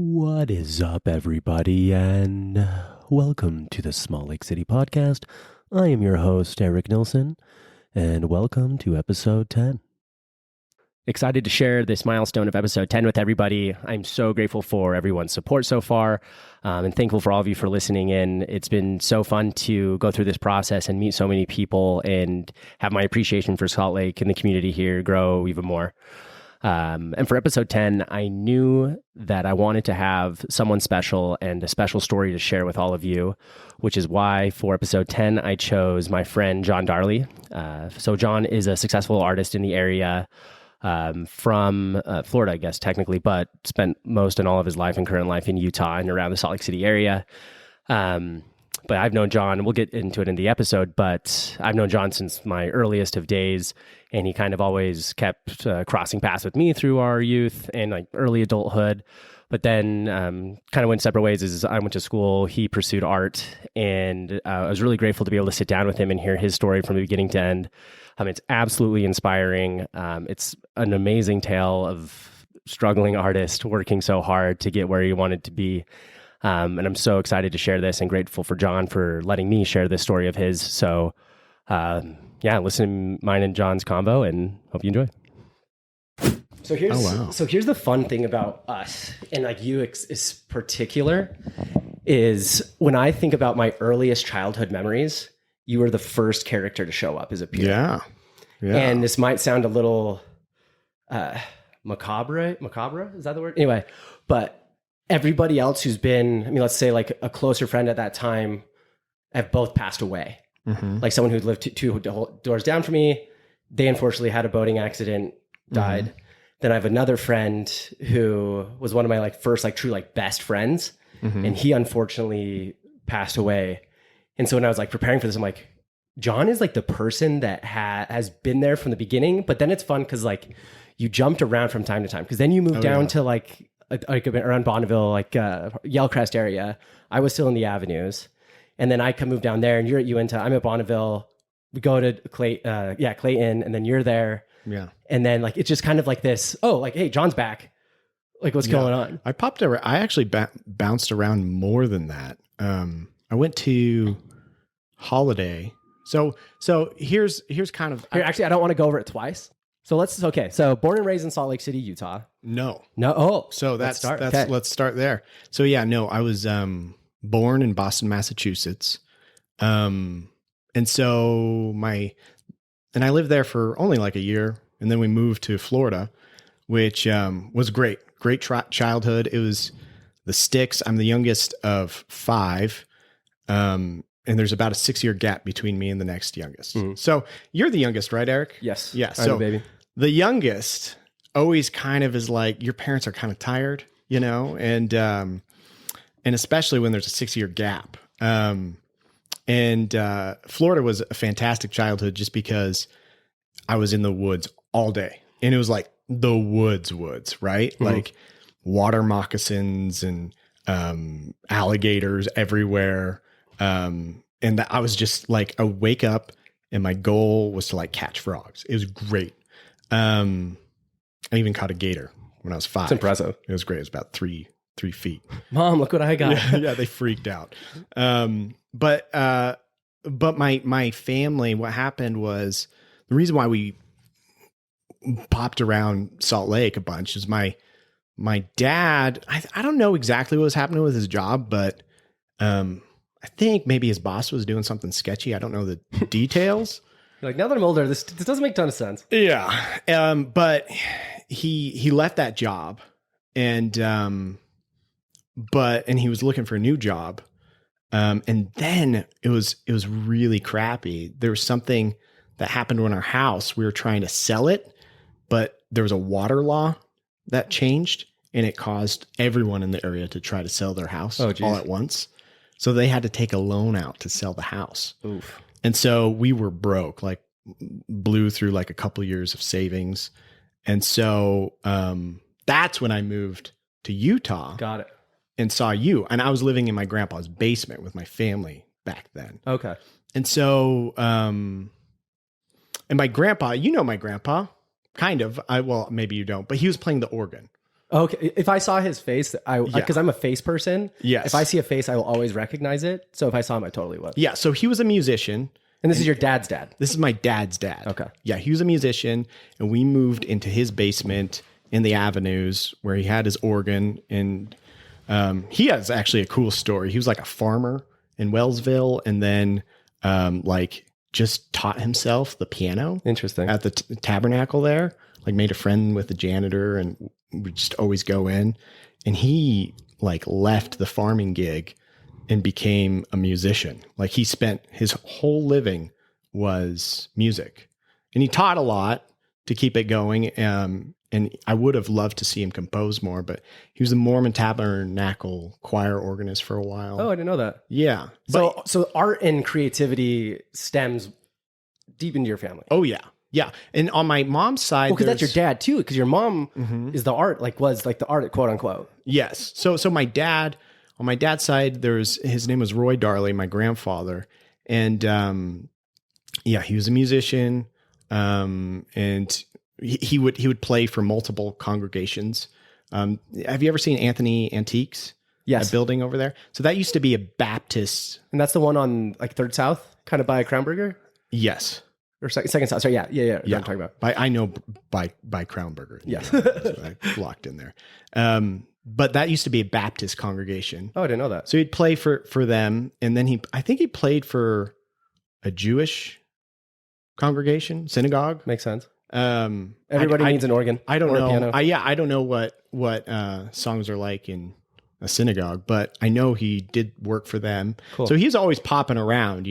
What is up, everybody, and welcome to the Small Lake City Podcast. I am your host, Eric Nilsson, and welcome to episode 10. Excited to share this milestone of episode 10 with everybody. I'm so grateful for everyone's support so far, and thankful for all of you for listening in. It's been so fun to go through this process and meet so many people and have my appreciation for Salt Lake and the community here grow even more. And for episode 10, I knew that I wanted to have someone special and a special story to share with all of you, which is why for episode 10, I chose my friend, John Darley. So John is a successful artist in the area, from Florida, I guess, technically, but spent most and all of his life and current life in Utah and around the Salt Lake City area. But I've known John, we'll get into it in the episode, but I've known John since my earliest of days, and he kind of always kept crossing paths with me through our youth and like early adulthood. But then kind of went separate ways as I went to school. He pursued art, and I was really grateful to be able to sit down with him and hear his story from the beginning to end. It's absolutely inspiring. It's an amazing tale of struggling artist working so hard to get where he wanted to be. And I'm so excited to share this and grateful for John for letting me share this story of his. So listen to mine and John's combo and hope you enjoy. So here's the fun thing about us, and like you is particular, is when I think about my earliest childhood memories, you were the first character to show up as a peer. Yeah. And this might sound a little macabre. Is that the word? Anyway, but everybody else who's been, let's say like a closer friend at that time, have both passed away. Mm-hmm. Like someone who lived two doors down from me, they unfortunately had a boating accident, died. Mm-hmm. Then I have another friend who was one of my first true best friends, mm-hmm. and he unfortunately passed away. And so when I was preparing for this, I'm like, John is the person that has been there from the beginning. But then it's fun because you jumped around from time to time, because then you moved down to around Bonneville, Yellcrest area. I was still in the Avenues, and then I can move down there, and you're at Uinta. I'm at Bonneville. We go to Clayton, and then you're there. Yeah. And then it's just kind of this, hey, John's back. What's going on? I popped around. I actually bounced around more than that. I went to Holiday. So here's kind of... Actually, I don't want to go over it twice. So So born and raised in Salt Lake City, Utah. No. Oh. So let's start there. So I was born in Boston, Massachusetts. And I lived there for only a year, and then we moved to Florida, which was great childhood. It was the sticks. I'm the youngest of 5, and there's about a 6-year gap between me and the next youngest. Mm-hmm. So you're the youngest, right, Eric? Yes. Yeah. I'm a baby. The youngest always kind of is your parents are kind of tired, and especially when there's a 6-year gap. And Florida was a fantastic childhood just because I was in the woods all day, and it was the woods, right? Mm-hmm. Water moccasins and alligators everywhere. And I was just I wake up and my goal was to catch frogs. It was great. I even caught a gator when I was 5. It's impressive. It was great. It was about 3 feet. Mom, look what I got. Yeah, they freaked out. But my family, what happened was the reason why we popped around Salt Lake a bunch is my dad. I don't know exactly what was happening with his job, but I think maybe his boss was doing something sketchy. I don't know the details. Now that I'm older, this doesn't make a ton of sense. Yeah. But he left that job, and he was looking for a new job. And then it was really crappy. There was something that happened in our house. We were trying to sell it, but there was a water law that changed, and it caused everyone in the area to try to sell their house all at once. So they had to take a loan out to sell the house. Oof. And so we were broke, blew through a couple years of savings. And so that's when I moved to Utah. Got it. And saw you. And I was living in my grandpa's basement with my family back then. Okay. And so, and my grandpa, my grandpa, kind of. Well, maybe you don't, but he was playing the organ. Okay, if I saw his face, because I'm a face person. Yes. If I see a face, I will always recognize it. So if I saw him, I totally would. Yeah. So he was a musician. And this is your dad's dad. This is my dad's dad. Okay. Yeah. He was a musician, and we moved into his basement in the avenues where he had his organ. And he has actually a cool story. He was like a farmer in Wellsville, and then like just taught himself the piano. Interesting. At the tabernacle there. Like made a friend with the janitor, and would just always go in. And he like left the farming gig and became a musician. Like he spent his whole living was music, and he taught a lot to keep it going. And I would have loved to see him compose more, but he was the Mormon Tabernacle choir organist for a while. Oh, I didn't know that. Yeah. So art and creativity stems deep into your family. Oh yeah. Yeah. And on my mom's side, because that's your dad too, because your mom is the art, was the art, quote unquote. Yes. So my dad, on my dad's side, his name was Roy Darley, my grandfather. And he was a musician. And he would play for multiple congregations. Have you ever seen Anthony Antiques? Yes. A building over there. So that used to be a Baptist. And that's the one on like 3rd South, kind of by Crownburger? Yes. Or second South. Sorry, yeah. I'm talking about. I know by Crown Burger. Yes. So I locked in there. But that used to be a Baptist congregation. Oh, I didn't know that. So he'd play for them. And then I think he played for a Jewish congregation, synagogue. Makes sense. Everybody needs an organ. I don't or know. A piano. I don't know what songs are like in a synagogue, but I know he did work for them. Cool. So he's always popping around,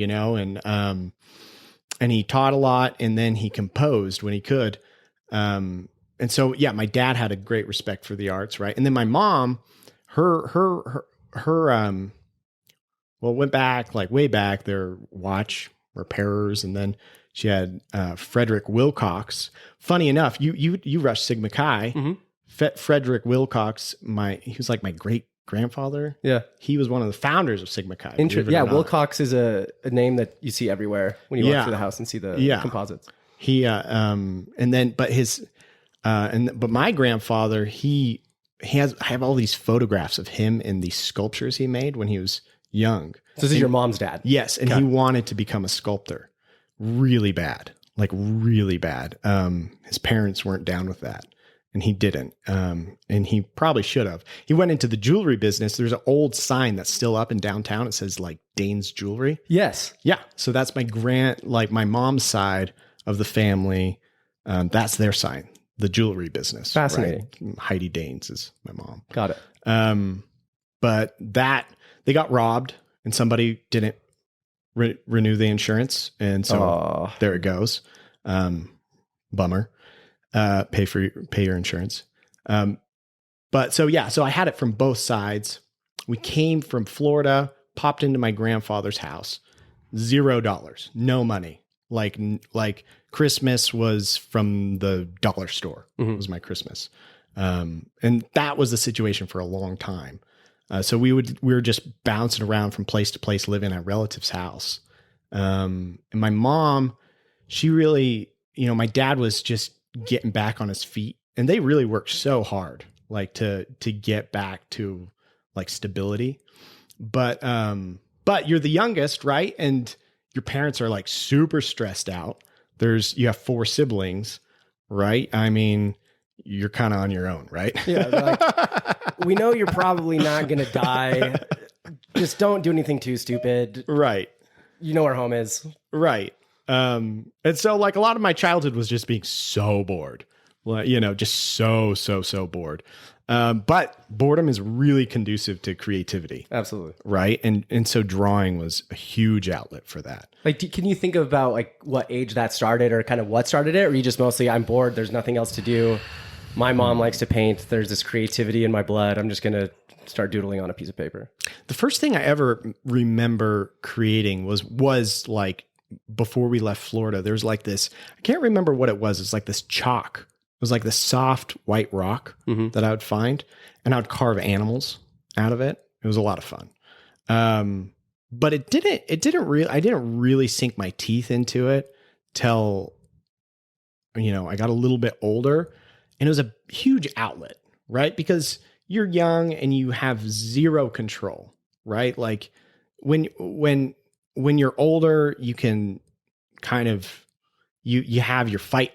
and he taught a lot, and then he composed when he could. And so, yeah, my dad had a great respect for the arts, right? And then my mom, her went back, like way back, they're watch repairers. And then she had Frederick Wilcox. Funny enough, you rushed Sigma Chi. Mm-hmm. Frederick Wilcox, he was like my great grandfather. Yeah. He was one of the founders of Sigma Chi. Yeah, Wilcox is a name that you see everywhere when you walk through the house and see the composites. He but my grandfather, I have all these photographs of him and these sculptures he made when he was young. So this is your mom's dad? Yes, and he wanted to become a sculptor really bad. Like really bad. His parents weren't down with that. And he didn't. And he probably should have. He went into the jewelry business. There's an old sign that's still up in downtown. It says like Dane's Jewelry. Yes. Yeah. So that's my mom's side of the family. That's their sign, the jewelry business. Fascinating. Right? Heidi Danes is my mom. Got it. But they got robbed and somebody didn't renew the insurance. And so there it goes. Bummer. Pay your insurance. So I had it from both sides. We came from Florida, popped into my grandfather's house, $0, no money. Like Christmas was from the dollar store. Was my Christmas. And that was the situation for a long time. So we were just bouncing around from place to place, living at a relative's house. And my mom, she really, my dad was just getting back on his feet, and they really worked so hard, like to get back to like stability. But you're the youngest, right? And your parents are like super stressed out. You have 4 siblings, right? I mean, you're kind of on your own, right? Yeah. Like, we know you're probably not going to die. Just don't do anything too stupid. Right. You know where home is. Right. And so like a lot of my childhood was just being so bored, just so bored. But boredom is really conducive to creativity. Absolutely. Right. And so drawing was a huge outlet for that. Like, can you think about like what age that started or kind of what started it? Or you just mostly, I'm bored, there's nothing else to do. My mom likes to paint. There's this creativity in my blood. I'm just going to start doodling on a piece of paper. The first thing I ever remember creating was like, before we left Florida, there was like this, I can't remember what it was. It's like this chalk. It was like this soft white rock that I would find, and I would carve animals out of it. It was a lot of fun. But I didn't really sink my teeth into it till, I got a little bit older, and it was a huge outlet, right? Because you're young and you have zero control, right? Like when you're older, you can kind of, you have your flight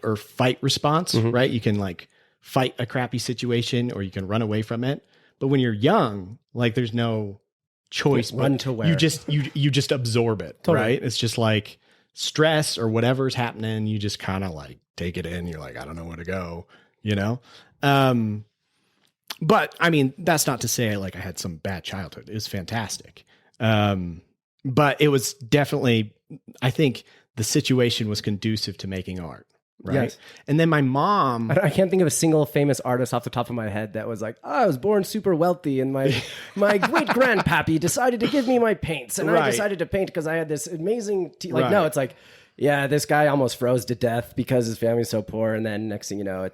or fight response, right? You can like fight a crappy situation or you can run away from it. But when you're young, like there's no choice, run to where you just absorb it, right? It's just like stress or whatever's happening. You just kind of like take it in. You're like, I don't know where to go, you know? But I mean, that's not to say like I had some bad childhood. It was fantastic. But it was definitely, I think the situation was conducive to making art. Right. Yes. And then my mom, I can't think of a single famous artist off the top of my head that was like, oh, I was born super wealthy and my great grandpappy decided to give me my paints and I decided to paint because I had this amazing, no, it's like, yeah, this guy almost froze to death because his family's so poor. And then next thing you know,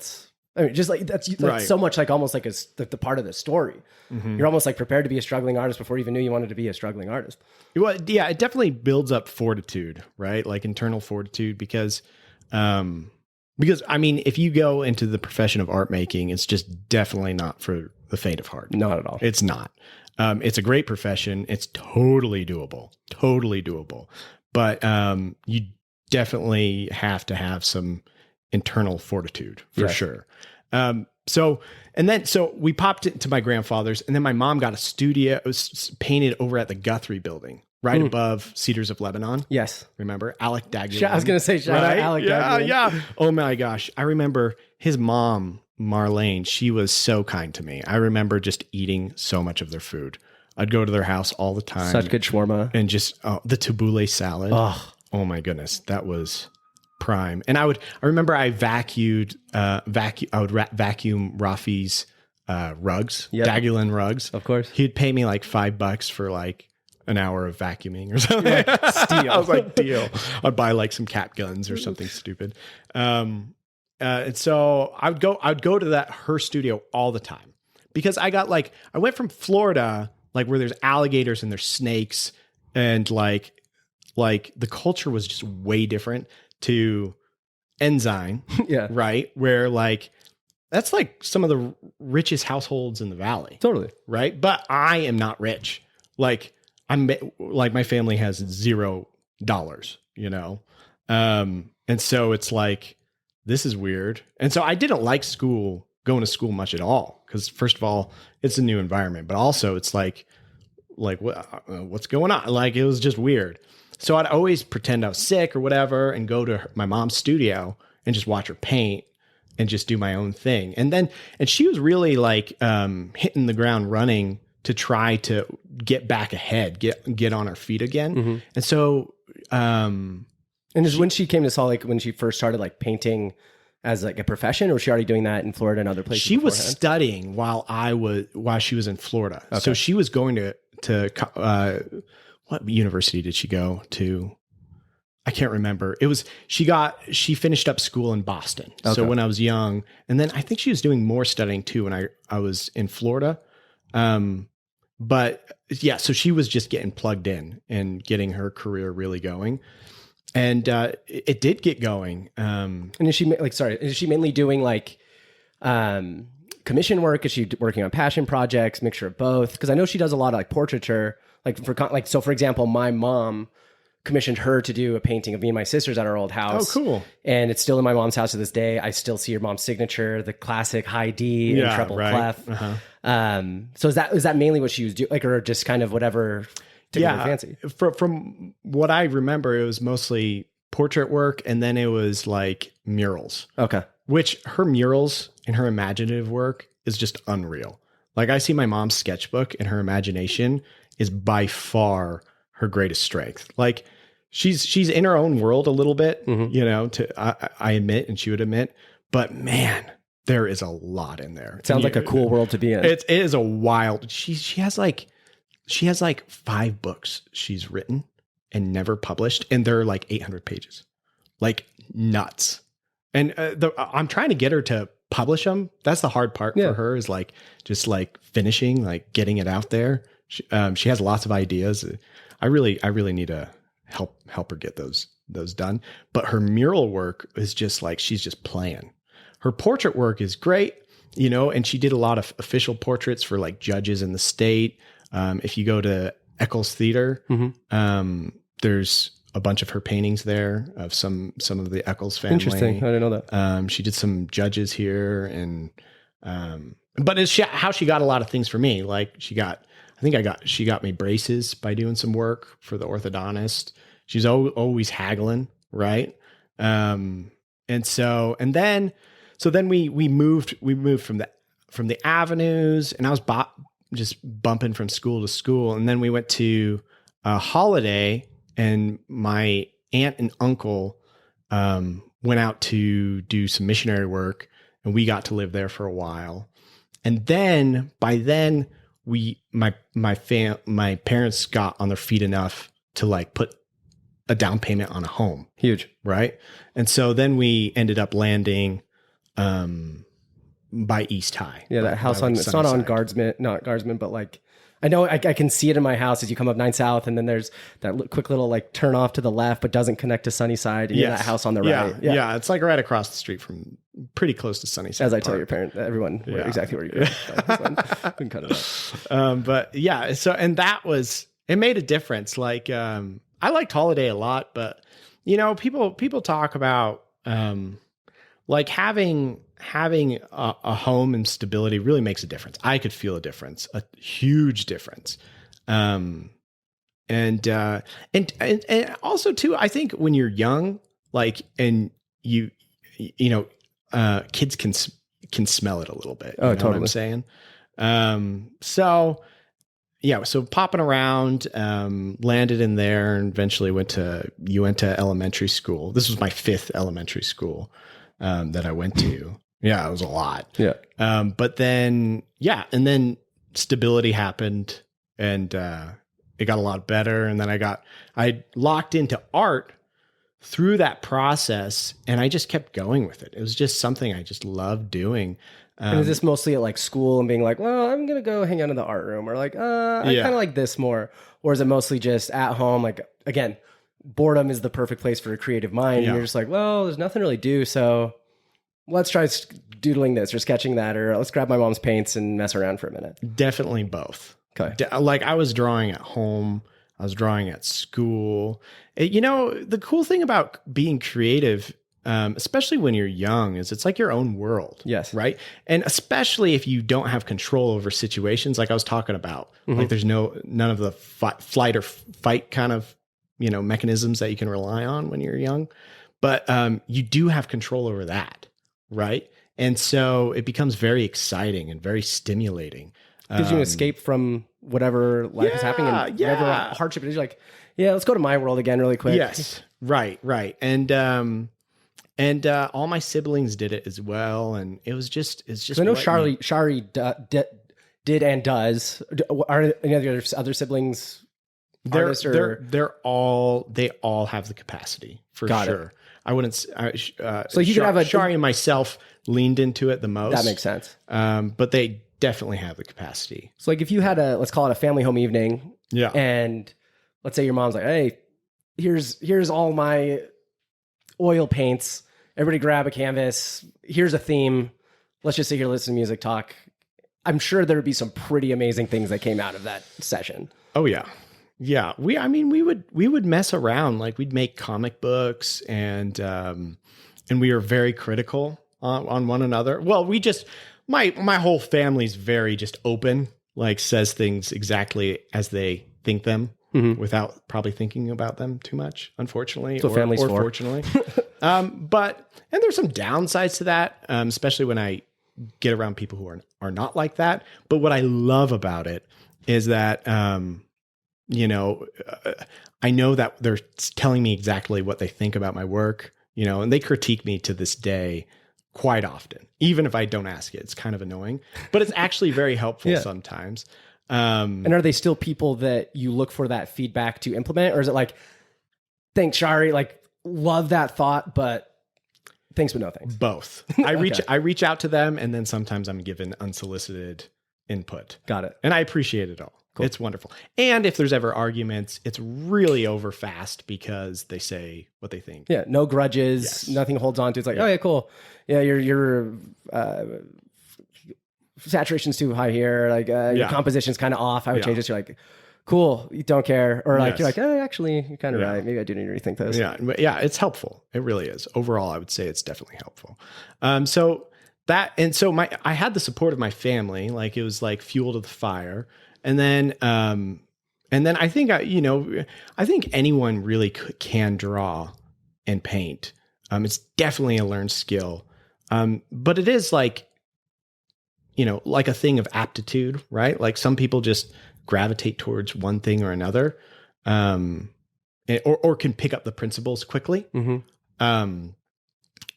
just like that's like so much like almost like the part of the story. You're almost like prepared to be a struggling artist before you even knew you wanted to be a struggling artist. Well, yeah, it definitely builds up fortitude, right? Like internal fortitude because I mean, if you go into the profession of art making, it's just definitely not for the faint of heart. Not at all. It's not. It's a great profession. It's totally doable. But you definitely have to have some internal fortitude for sure. So we popped into my grandfather's, and then my mom got a studio. It was painted over at the Guthrie building, right above Cedars of Lebanon. Yes. Remember? Alec Daguilin. I was going to say, shout out Alec Daguilin. Yeah. Oh my gosh. I remember his mom, Marlene, she was so kind to me. I remember just eating so much of their food. I'd go to their house all the time. Such good shawarma. And just the tabbouleh salad. Oh my goodness. That was prime. And I remember I vacuum Rafi's rugs, Daguilin rugs. Of course. He'd pay me like $5 for like an hour of vacuuming or something. Steal. I was like, deal. I'd buy like some cap guns or something stupid. And so I'd go to her studio all the time because I went from Florida, like where there's alligators and there's snakes and like the culture was just way different to Ensign. Yeah. Right. Where like, that's like some of the richest households in the valley. Totally. Right. But I am not rich. Like, my family has $0, you know? And so it's like, this is weird. And so I didn't like going to school much at all. Cause first of all, it's a new environment, but also it's like what's going on? Like, it was just weird. So I'd always pretend I was sick or whatever and go to my mom's studio and just watch her paint and just do my own thing. And she was really like, hitting the ground running to try to get back ahead, get on her feet again. And so, and when she came to Salt Lake, when she first started like painting as like a profession, or was she already doing that in Florida and other places? She was studying while she was in Florida. Okay. So she was going to what university did she go to? I can't remember. She finished up school in Boston. Okay. So when I was young, and then I think she was doing more studying too when I was in Florida. But yeah, so she was just getting plugged in and getting her career really going. And it did get going. And is she mainly doing like commission work? Is she working on passion projects, mixture of both? Because I know she does a lot of like portraiture. For example, my mom commissioned her to do a painting of me and my sisters at our old house. Oh, cool. And it's still in my mom's house to this day. I still see her mom's signature, the classic high D and treble clef. So is that mainly what she was doing, like, or just kind of whatever tickled her fancy? From what I remember, it was mostly portrait work, and then it was like murals. Okay. Which her murals and her imaginative work is just unreal. Like, I see my mom's sketchbook, and her imagination is by far her greatest strength. Like, she's in her own world a little bit, you know, I admit, and she would admit, but man, there is a lot in there. It sounds like a cool world to be in. It is a wild, she has like 5 books she's written and never published. And they're like 800 pages, like nuts. And I'm trying to get her to publish them. That's the hard part for her, is like, just like finishing, like getting it out there. She has lots of ideas. I really need to help her get those done. But her mural work is just like, she's just playing. Her portrait work is great, and she did a lot of official portraits for like judges in the state. If you go to Eccles Theater, there's a bunch of her paintings there of some of the Eccles family. Interesting. I didn't know that. She did some judges here, and but it's how she got a lot of things for me. Like she got me braces by doing some work for the orthodontist. She's always haggling, right? And then we moved from the avenues, and I was just bumping from school to school, and then we went to a holiday. And my aunt and uncle went out to do some missionary work, and we got to live there for a while. And then by then, my parents got on their feet enough to like put a down payment on a home. Huge, right? And so then we ended up landing by East High. Yeah, that house on it's not on Guardsman, but like. I know I can see it in my house as you come up 9 South, and then there's that quick little like turn off to the left, but doesn't connect to Sunnyside. And that house on the right. Yeah, it's like right across the street from pretty close to Sunnyside. As I tell your parent, everyone exactly where you go. We can cut it out. But yeah, so and it made a difference. Like I liked Holiday a lot, but people talk about like having a home and stability really makes a difference. I could feel a difference, a huge difference. And also too, I think when you're young, like, and kids can smell it a little bit. Oh, you know totally. what I'm saying? So popping around, landed in there, and eventually went to Uinta Elementary School. This was my 5th elementary school that I went to. Yeah, it was a lot. Yeah. But then, and then stability happened, and it got a lot better. And then I locked into art through that process, and I just kept going with it. It was just something I just loved doing. And is this mostly at like school and being like, well, I'm going to go hang out in the art room, or like, I kind of like this more? Or is it mostly just at home? Like, again, boredom is the perfect place for a creative mind. And you're just like, well, there's nothing really to do. So let's try doodling this or sketching that, or let's grab my mom's paints and mess around for a minute. Definitely both. Okay. Like I was drawing at home, I was drawing at school. The cool thing about being creative, especially when you're young, is it's like your own world. Yes. Right. And especially if you don't have control over situations, like I was talking about, like there's none of the flight or fight kind of, mechanisms that you can rely on when you're young, but you do have control over that. Right. And so it becomes very exciting and very stimulating. Gives you an escape from whatever life is happening and whatever hardship it is. You're like, let's go to my world again really quick. Yes. Right. And all my siblings did it as well. And it's just, I know Shari did and does. Are any other siblings artists? They all have the capacity for sure. It. I wouldn't. So you could have Shari and myself leaned into it the most. That makes sense. But they definitely have the capacity. So like if you had let's call it a family home evening. Yeah. And let's say your mom's like, hey, here's all my oil paints. Everybody grab a canvas. Here's a theme. Let's just sit here, listen to music, talk. I'm sure there would be some pretty amazing things that came out of that session. Oh yeah. Yeah, we would mess around. Like we'd make comic books, and we were very critical on one another. Well, we just my whole family's very just open, like says things exactly as they think them without probably thinking about them too much, unfortunately, so families or fortunately. But there's some downsides to that, especially when I get around people who are not like that. But what I love about it is that I know that they're telling me exactly what they think about my work, and they critique me to this day quite often, even if I don't ask it. It's kind of annoying, but it's actually very helpful sometimes. And are they still people that you look for that feedback to implement? Or is it like, thanks, Shari, like love that thought, but thanks, but no thanks? Both. I reach out to them, and then sometimes I'm given unsolicited input. Got it. And I appreciate it all. Cool. It's wonderful. And if there's ever arguments, it's really over fast because they say what they think. Yeah, no grudges, nothing holds on to. It's like, oh yeah, cool. Yeah, your saturation's too high here. Like your composition's kind of off. I would change this. You're like, cool, you don't care. Or like, you're like, oh, actually, you're kind of right. Maybe I do need to rethink this. Yeah. But yeah, it's helpful. It really is. Overall, I would say it's definitely helpful. So I had the support of my family. Like it was like fuel to the fire. And then I think, I think anyone really can draw and paint. It's definitely a learned skill. But it is like, like a thing of aptitude, right? Like some people just gravitate towards one thing or another, or can pick up the principles quickly. Mm-hmm.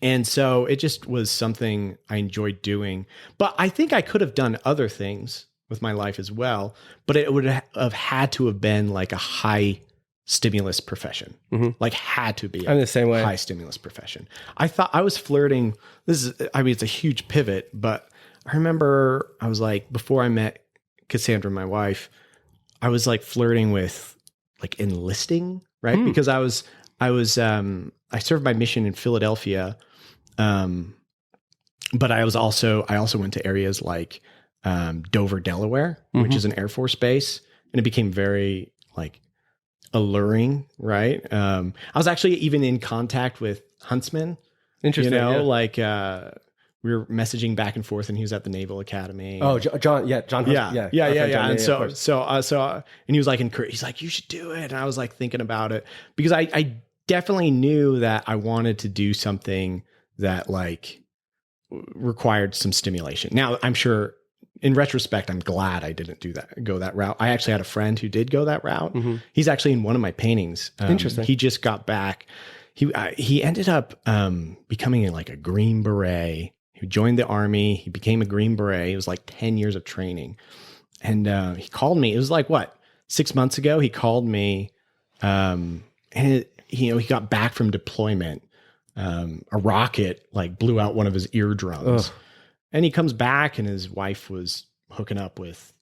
And so it just was something I enjoyed doing, but I think I could have done other things with my life as well, but it would have had to have been like a high stimulus profession, like had to be I'm the same way. High stimulus profession. I thought I was flirting. It's a huge pivot, but I remember I was like, before I met Cassandra, my wife, I was like flirting with like enlisting, right? Because I served my mission in Philadelphia. But I also went to areas like, Dover, Delaware, which is an Air Force base. And it became very like alluring, right? I was actually even in contact with Huntsman. Interesting. Like, we were messaging back and forth, and he was at the Naval Academy. Oh, John. Yeah, John. Yeah. And and he was like, he's like, you should do it. And I was like thinking about it because I definitely knew that I wanted to do something that like required some stimulation. Now, I'm sure in retrospect, I'm glad I didn't go that route. I actually had a friend who did go that route. Mm-hmm. He's actually in one of my paintings. Interesting. He just got back. He ended up becoming like a Green Beret. He joined the Army. He became a Green Beret. It was like 10 years of training. And he called me. It was like, 6 months ago? He called me. And he got back from deployment. A rocket like blew out one of his eardrums. Ugh. And he comes back and his wife was hooking up with,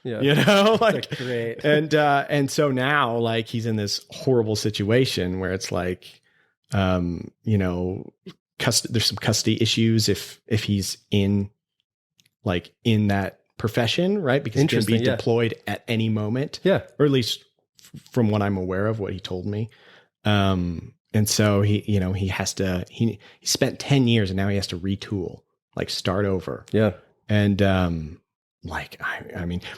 like great. And so now like he's in this horrible situation where it's like, there's some custody issues if he's in that profession, right? Because he can be deployed at any moment. Yeah. Or at least from what I'm aware of what he told me. And so he spent 10 years and now he has to retool, like start over. Yeah. And,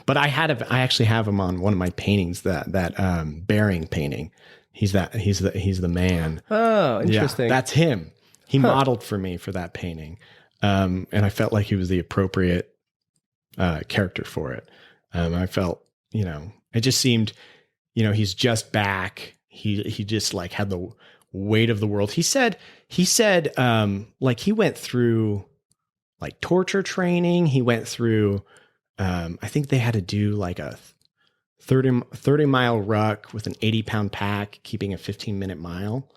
but I actually have him on one of my paintings, that bearing painting. He's the man. Oh, interesting. Yeah, that's him. He modeled for me for that painting. And I felt like he was the appropriate, character for it. I felt, it just seemed, he's just back. He just like had the weight of the world. He said, like he went through like torture training. He went through, I think they had to do like a 30-mile ruck with an 80-pound pack, keeping a 15-minute mile,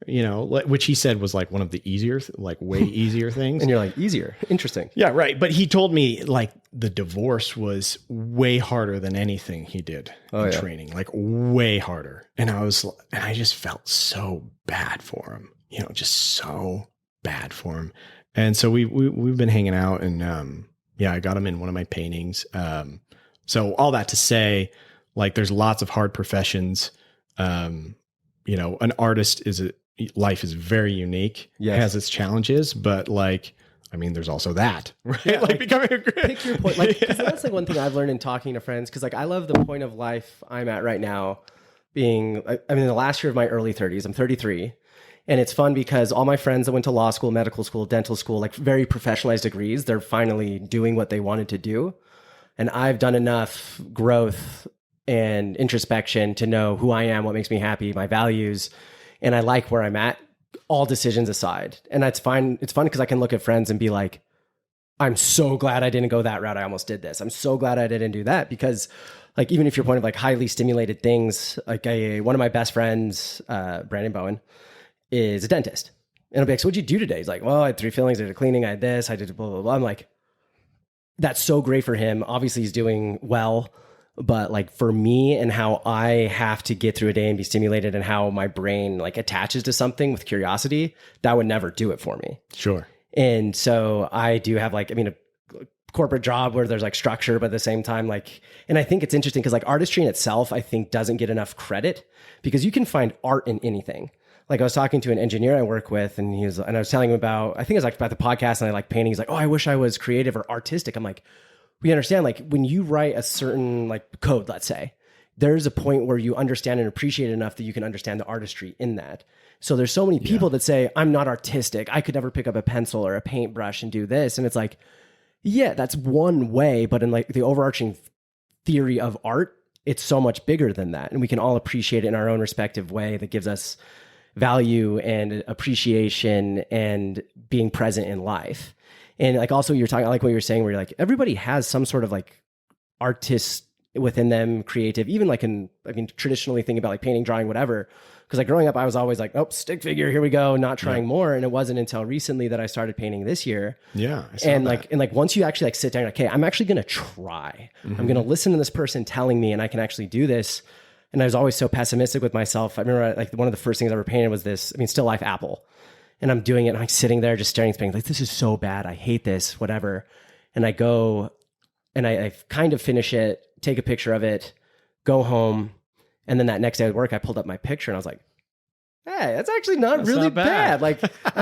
which he said was like one of the easier, way easier things. And you're like, easier. Interesting. Yeah, right. But he told me like the divorce was way harder than anything he did in training, like way harder. And I just felt so bad for him, just so bad for him. And so we've been hanging out and, I got him in one of my paintings. So all that to say, like, there's lots of hard professions. An artist life is very unique. Yes. It has its challenges, but there's also that, right? Yeah, like becoming pick your point. Like, 'cause that's like one thing I've learned in talking to friends. 'Cause like, I love the point of life I'm at right now being, the last year of my early 30s, I'm 33. And it's fun because all my friends that went to law school, medical school, dental school, like very professionalized degrees, they're finally doing what they wanted to do. And I've done enough growth and introspection to know who I am, what makes me happy, my values. And I like where I'm at, all decisions aside. And that's fine. It's fun because I can look at friends and be like, I'm so glad I didn't go that route. I almost did this. I'm so glad I didn't do that. Because like, even if your point of like highly stimulated things, like one of my best friends, Brandon Bowen, is a dentist. And I'll be like, so what'd you do today? He's like, well, I had 3 fillings, I did a cleaning, I had this, I did blah, blah, blah. I'm like, that's so great for him. Obviously he's doing well, but like for me and how I have to get through a day and be stimulated and how my brain like attaches to something with curiosity, that would never do it for me. Sure. And so I do have corporate job where there's like structure, but at the same time, like, and I think it's interesting because like artistry in itself, I think doesn't get enough credit because you can find art in anything. Like I was talking to an engineer I work with and I was telling him about, I think it was like about the podcast and I like painting. He's like, oh, I wish I was creative or artistic. I'm like, we understand like when you write a certain like code, let's say, there's a point where you understand and appreciate it enough that you can understand the artistry in that. So there's so many people that say, I'm not artistic. I could never pick up a pencil or a paintbrush and do this. And it's like, yeah, that's one way, but in like the overarching theory of art, it's so much bigger than that. And we can all appreciate it in our own respective way that gives us value and appreciation and being present in life. And like also you're talking, I like what you're saying, where you're like, everybody has some sort of like artist within them, creative, even like traditionally thinking about like painting, drawing, whatever. Because like growing up, I was always like, oh, stick figure, here we go, not trying more. And it wasn't until recently that I started painting this year. Yeah. And like once you actually like sit down, okay, I'm actually going to try. I'm going to listen to this person telling me and I can actually do this. And I was always so pessimistic with myself. I remember like one of the first things I ever painted was this, still life apple. And I'm doing it and I'm like sitting there just staring at painting like, this is so bad. I hate this, whatever. And I go and I kind of finish it, take a picture of it, go home. And then that next day at work, I pulled up my picture and I was like, hey, that's actually that's really not bad. Like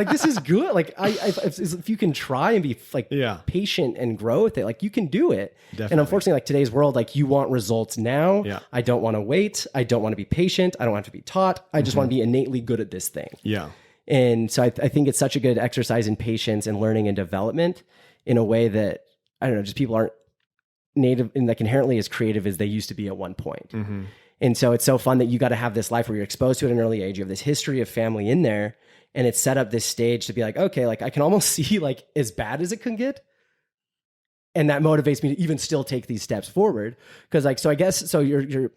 this is good. Like if you can try and be like patient and grow with it, like you can do it. Definitely. And unfortunately, like today's world, like you want results now. Yeah. I don't want to wait. I don't want to be patient. I don't want to be taught. I just want to be innately good at this thing. Yeah. And so I think it's such a good exercise in patience and learning and development in a way that, I don't know, just people aren't native and like inherently as creative as they used to be at one point. Mm-hmm. And so it's so fun that you got to have this life where you're exposed to it at an early age. You have this history of family in there and it's set up this stage to be like, okay, like I can almost see like as bad as it can get. And that motivates me to even still take these steps forward. Cause like, so I guess, so you're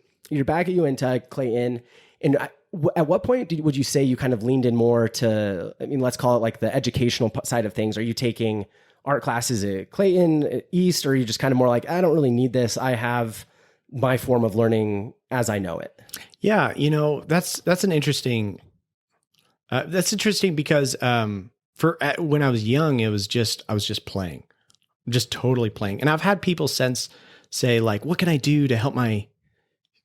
back at UNTech, Clayton. And at what point would you say you kind of leaned in more to, let's call it like the educational side of things. Are you taking art classes at Clayton, at East, or are you just kind of more like, I don't really need this. I have my form of learning as I know it. Yeah. That's an interesting, that's interesting because, when I was young, I was just playing, just totally playing. And I've had people since say like, what can I do to help my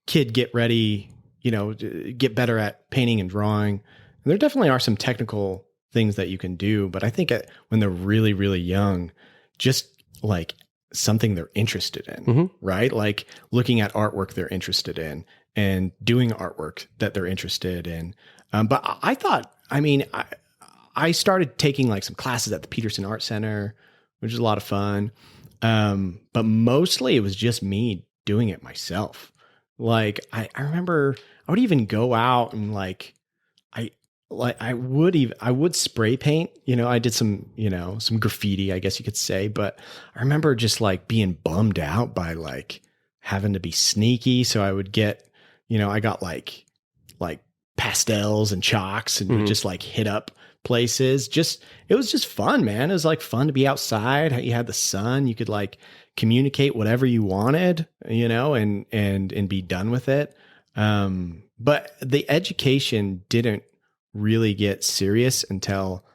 kid get ready, get better at painting and drawing? And there definitely are some technical things that you can do, but I think when they're really, really young, just like something they're interested in, right? Like looking at artwork they're interested in and doing artwork that they're interested in. But I thought, I started taking like some classes at the Peterson Art Center, which is a lot of fun. But mostly it was just me doing it myself. Like I remember I would even go out and I would spray paint, I did some graffiti, I guess you could say, but I remember just like being bummed out by like having to be sneaky. So I would get, I got like pastels and chalks and just like hit up places. It was just fun, man. It was like fun to be outside. You had the sun, you could like communicate whatever you wanted, and be done with it. But the education didn't really get serious until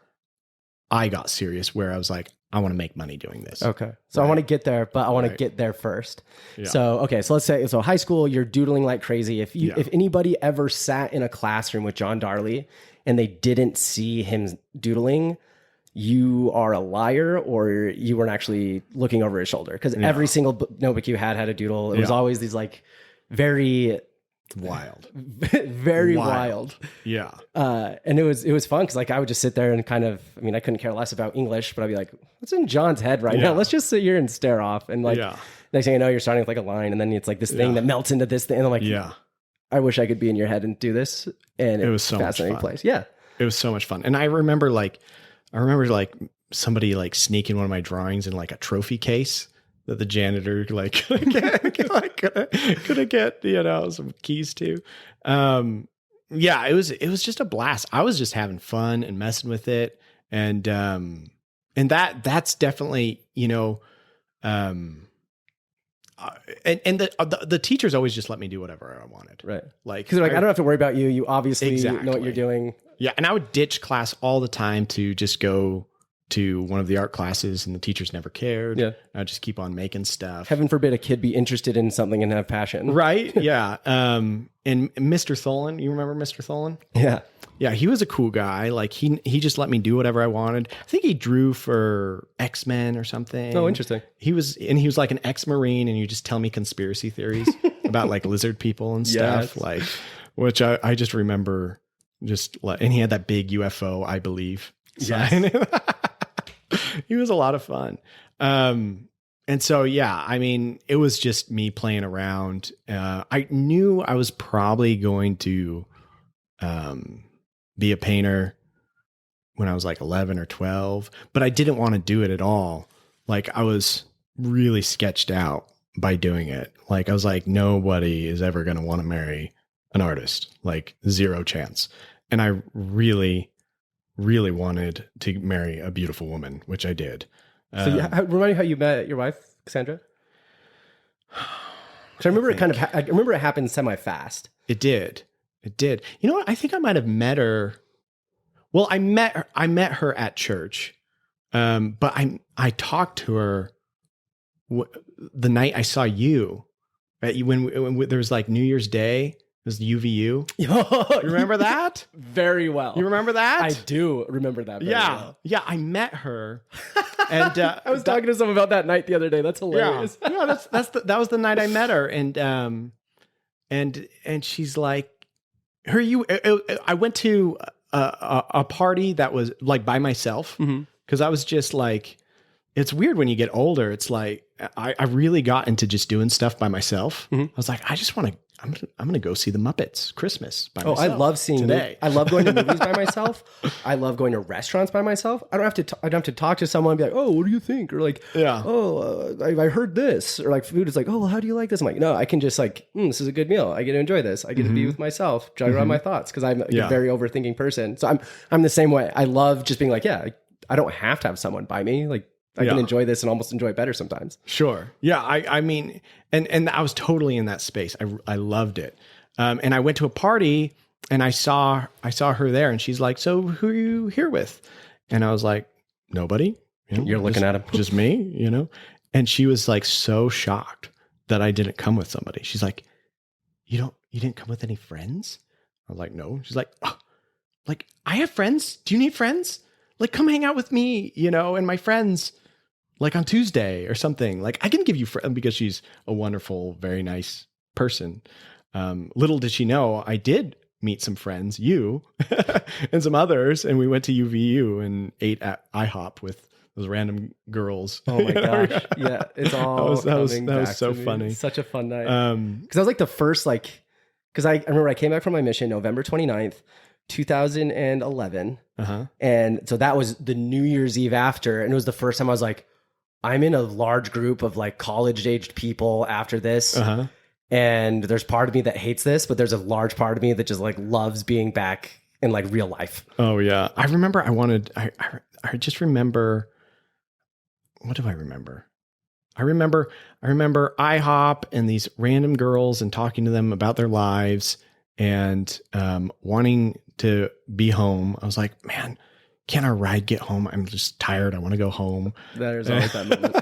I got serious, where I was like, I want to make money doing this. Okay. So I want to get there, but I want to get there first. Yeah. So, okay. So let's say, high school, you're doodling like crazy. If anybody ever sat in a classroom with John Darley and they didn't see him doodling, you are a liar or you weren't actually looking over his shoulder. Cause every single notebook you had a doodle. It was always these like very wild, very wild. Yeah. And it was fun because like I would just sit there and kind of, I couldn't care less about English, but I'd be like, what's in John's head right now? Let's just sit here and stare off. And like next thing you know, you're starting with like a line and then it's like this thing that melts into this thing. And I'm like, I wish I could be in your head and do this. And it was so fascinating much fun. Place. Yeah. It was so much fun. And I remember somebody like sneaking one of my drawings in like a trophy case that the janitor could get some keys to. It was just a blast. I was just having fun and messing with it, and that's definitely and the teachers always just let me do whatever I wanted, right? Like because like I don't have to worry about you. You obviously know what you're doing. Yeah, and I would ditch class all the time to just go to one of the art classes and the teachers never cared. Yeah. I'd just keep on making stuff. Heaven forbid a kid be interested in something and have passion. Right. Yeah. And Mr. Tholen, you remember Mr. Tholen? Yeah. Yeah. He was a cool guy. Like he just let me do whatever I wanted. I think he drew for X-Men or something. Oh, interesting. He was like an ex-Marine, and you just tell me conspiracy theories about like lizard people and stuff. Yes. Like, which I just remember and he had that big UFO, I believe. Sign. He was a lot of fun. And so, yeah, I mean, it was just me playing around. I knew I was probably going to be a painter when I was like 11 or 12, but I didn't want to do it at all. Like I was really sketched out by doing it. Like I was like, nobody is ever going to want to marry an artist, like zero chance. And I really, really wanted to marry a beautiful woman, which I did. So remind me how you met your wife, Cassandra? Because I remember I remember it happened semi-fast. It did. You know what? I think I might have met her. Well, I met her at church. But I talked to her the night I saw you. Right? When there was like New Year's Day. It was UVU. You remember that? Very well. You remember that? I do remember that very well. Yeah, I met her. And I was talking to someone about that night the other day. That's hilarious. Yeah, that was the night I met her. And she's like, I went to a party that was like by myself, because I was just like, it's weird when you get older. It's like I really got into just doing stuff by myself. I was like, I'm going to go see the Muppets Christmas by myself. I love seeing today. I love going to movies by myself. I love going to restaurants by myself. I don't have to talk to someone and be like, oh, what do you think? Or like, I heard this. Or like food is like, oh, well, how do you like this? I'm like, no, I can just like, this is a good meal. I get to enjoy this. I get to be with myself, jog around my thoughts, because I'm a very overthinking person. So I'm the same way. I love just being like, I don't have to have someone by me. Like, I can enjoy this and almost enjoy it better sometimes. Sure. Yeah. I mean, and I was totally in that space. I loved it. And I went to a party and I saw her there, and she's like, so who are you here with? And I was like, nobody. You're looking at him. Just me, And she was like so shocked that I didn't come with somebody. She's like, you didn't come with any friends? I was like, no. She's like, oh, like, I have friends. Do you need friends? Like, come hang out with me, and my friends, like on Tuesday or something. Like, I can give you friends, because she's a wonderful, very nice person. Little did she know, I did meet some friends, you and some others, and we went to UVU and ate at IHOP with those random girls. Oh my gosh. Yeah. It's all that was so funny. It's such a fun night. Because I was like the first, because I remember I came back from my mission November 29th, 2011. And so that was the New Year's Eve after. And it was the first time I was like, I'm in a large group of like college aged people after this. And there's part of me that hates this, but there's a large part of me that just like loves being back in like real life. Oh yeah. I remember I just remember, what do I remember? I remember IHOP and these random girls and talking to them about their lives and wanting to be home. I was like, man, can our ride get home? I'm just tired. I want to go home. There's always that moment.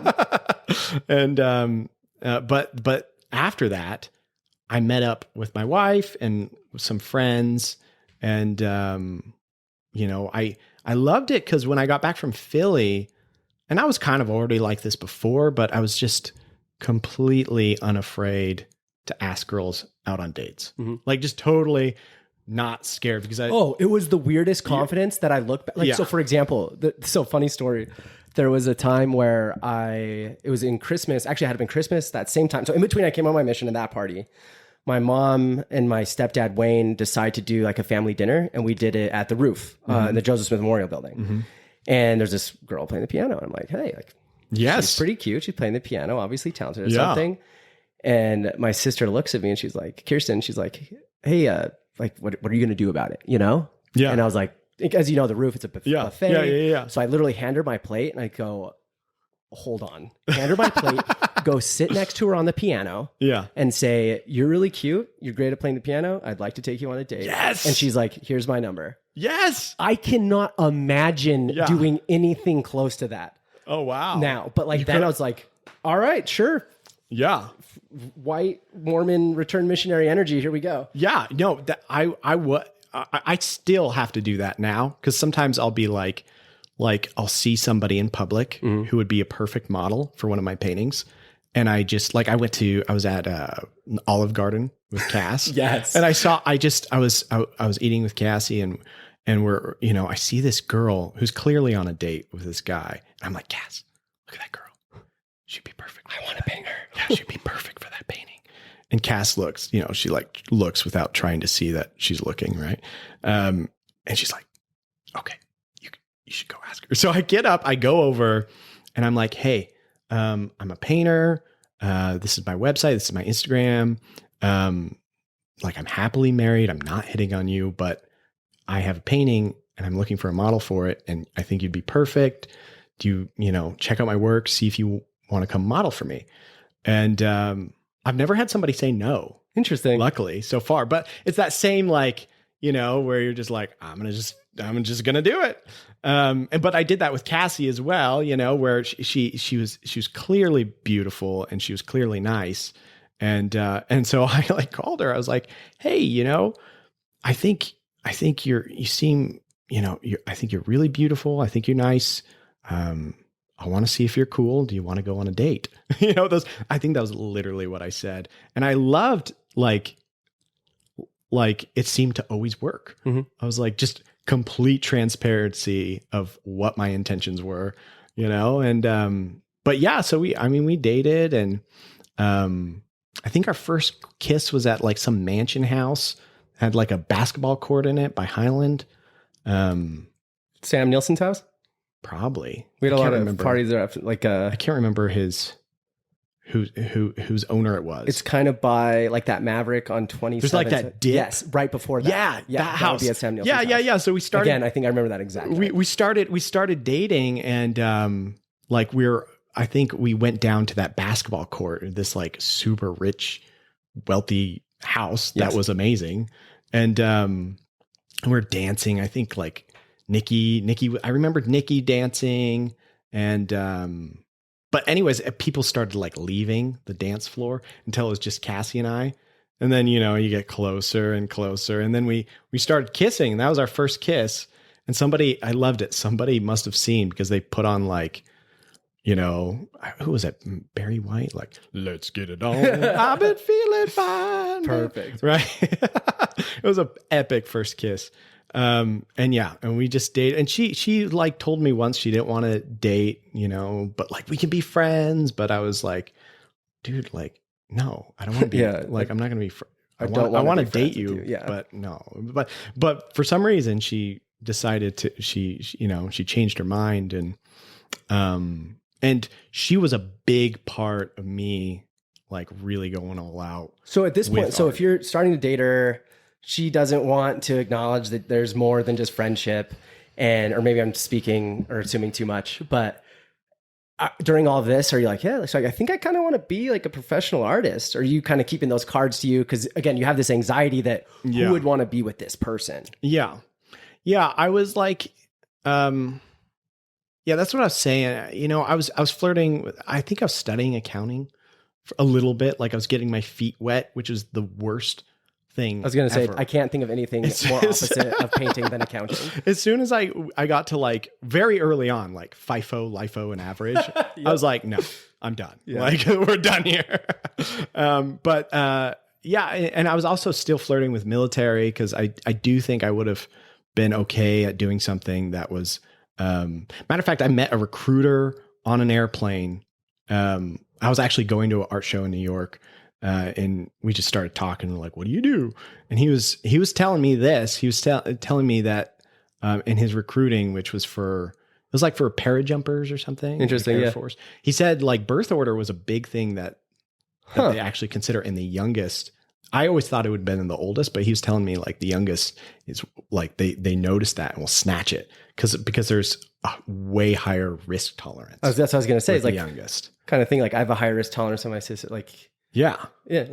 And but after that, I met up with my wife and some friends, and I loved it because when I got back from Philly, and I was kind of already like this before, but I was just completely unafraid to ask girls out on dates. Like just totally not scared, because it was the weirdest confidence that I look back. Like, so for example, funny story. There was a time where it was in Christmas. Actually, it had been Christmas that same time. So in between I came on my mission and that party, my mom and my stepdad, Wayne, decided to do like a family dinner, and we did it at the roof in the Joseph Smith Memorial Building. And there's this girl playing the piano. And I'm like, hey, like, she's pretty cute. She's playing the piano, obviously talented or something. And my sister looks at me and she's like, Kirsten, she's like, hey, like, what are you going to do about it? Yeah. And I was like, as you know, the roof, it's a buffet. Yeah. So I literally hand her my plate and I go, hold on, hand her my plate, go sit next to her on the piano, Yeah. and say, "You're really cute. You're great at playing the piano. I'd like to take you on a date." Yes. And she's like, "Here's my number." Yes. I cannot imagine doing anything close to that Oh, wow. now. But like then I was like, all right, sure. Yeah. White Mormon return missionary energy. Here we go. Yeah. No, that I still have to do that now, because sometimes I'll be like I'll see somebody in public who would be a perfect model for one of my paintings. And I just I was at Olive Garden with Cass. Yes. And I was eating with Cassie, and we're, I see this girl who's clearly on a date with this guy. And I'm like, Cass, look at that girl. She'd be perfect. I want to paint her. Yeah, she'd be perfect for that painting. And Cass looks, she looks without trying to see that she's looking, right? And she's like, okay, you should go ask her. So I get up, I go over, and I'm like, hey, I'm a painter. This is my website. This is my Instagram. I'm happily married. I'm not hitting on you, but I have a painting and I'm looking for a model for it. And I think you'd be perfect. Do you, check out my work, see if you want to come model for me. And, I've never had somebody say no. Interesting. Luckily so far, but it's that same, where you're just like, I'm just going to do it. But I did that with Cassie as well, where she was clearly beautiful and she was clearly nice. And so I called her. I was like, hey, I think you seem, I think you're really beautiful. I think you're nice. I want to see if you're cool. Do you want to go on a date? I think that was literally what I said. And I loved it seemed to always work. Mm-hmm. I was like, just complete transparency of what my intentions were, and, but yeah, so we dated, and, I think our first kiss was at some mansion house, had a basketball court in it by Highland. Sam Nielsen's house? Probably. We had a lot of parties there after, I can't remember whose owner it was. It's kind of by that Maverick on 27th. There's that dip. Yes, right before that. Yeah, that house. Would be at Sam Nielsen's house. Yeah. So we started again. I think I remember that exactly. We started dating, and I think we went down to that basketball court, this super rich, wealthy house that was amazing, and we're dancing. I think Nikki, I remembered Nikki dancing, and, but anyways, people started leaving the dance floor until it was just Cassie and I. And then, you get closer and closer. And then we started kissing. That was our first kiss. And I loved it. Somebody must have seen, because they put on who was it? Barry White? Let's get it on. I've been feeling fine. Perfect. Right. It was an epic first kiss. And we just dated, and she told me once she didn't want to date, but we can be friends. But I was like, dude, no, I don't want to be I'm not going to be, I want to date you. Yeah. But no, but for some reason she decided she changed her mind, and she was a big part of me, really going all out. So at this point, if you're starting to date her, she doesn't want to acknowledge that there's more than just friendship, or maybe I'm speaking or assuming too much, but during all this, are you like, yeah, I think I kind of want to be a professional artist? Or are you kind of keeping those cards to you? Because again, you have this anxiety that who would want to be with this person? Yeah. I was that's what I was saying. I was flirting with, I think I was studying accounting for a little bit. I was getting my feet wet, which was the worst thing. I was going to say, ever. I can't think of anything more opposite of painting than accounting. As soon as I got to very early on, FIFO, LIFO, and average, yep. I was like, no, I'm done. Yeah. We're done here. And I was also still flirting with military, because I do think I would have been okay at doing something that was, matter of fact, I met a recruiter on an airplane. I was actually going to an art show in New York. And we just started talking, what do you do? And he was telling me this. He was telling me that in his recruiting, which was for parajumpers or something. Interesting. Air Force. He said birth order was a big thing that they actually consider in the youngest. I always thought it would have been in the oldest, but he was telling me the youngest is they notice that and will snatch it because there's a way higher risk tolerance. That's what I was going to say. With It's the like youngest. kind of thing. Like I have a higher risk tolerance than my sister. Like, Yeah. yeah,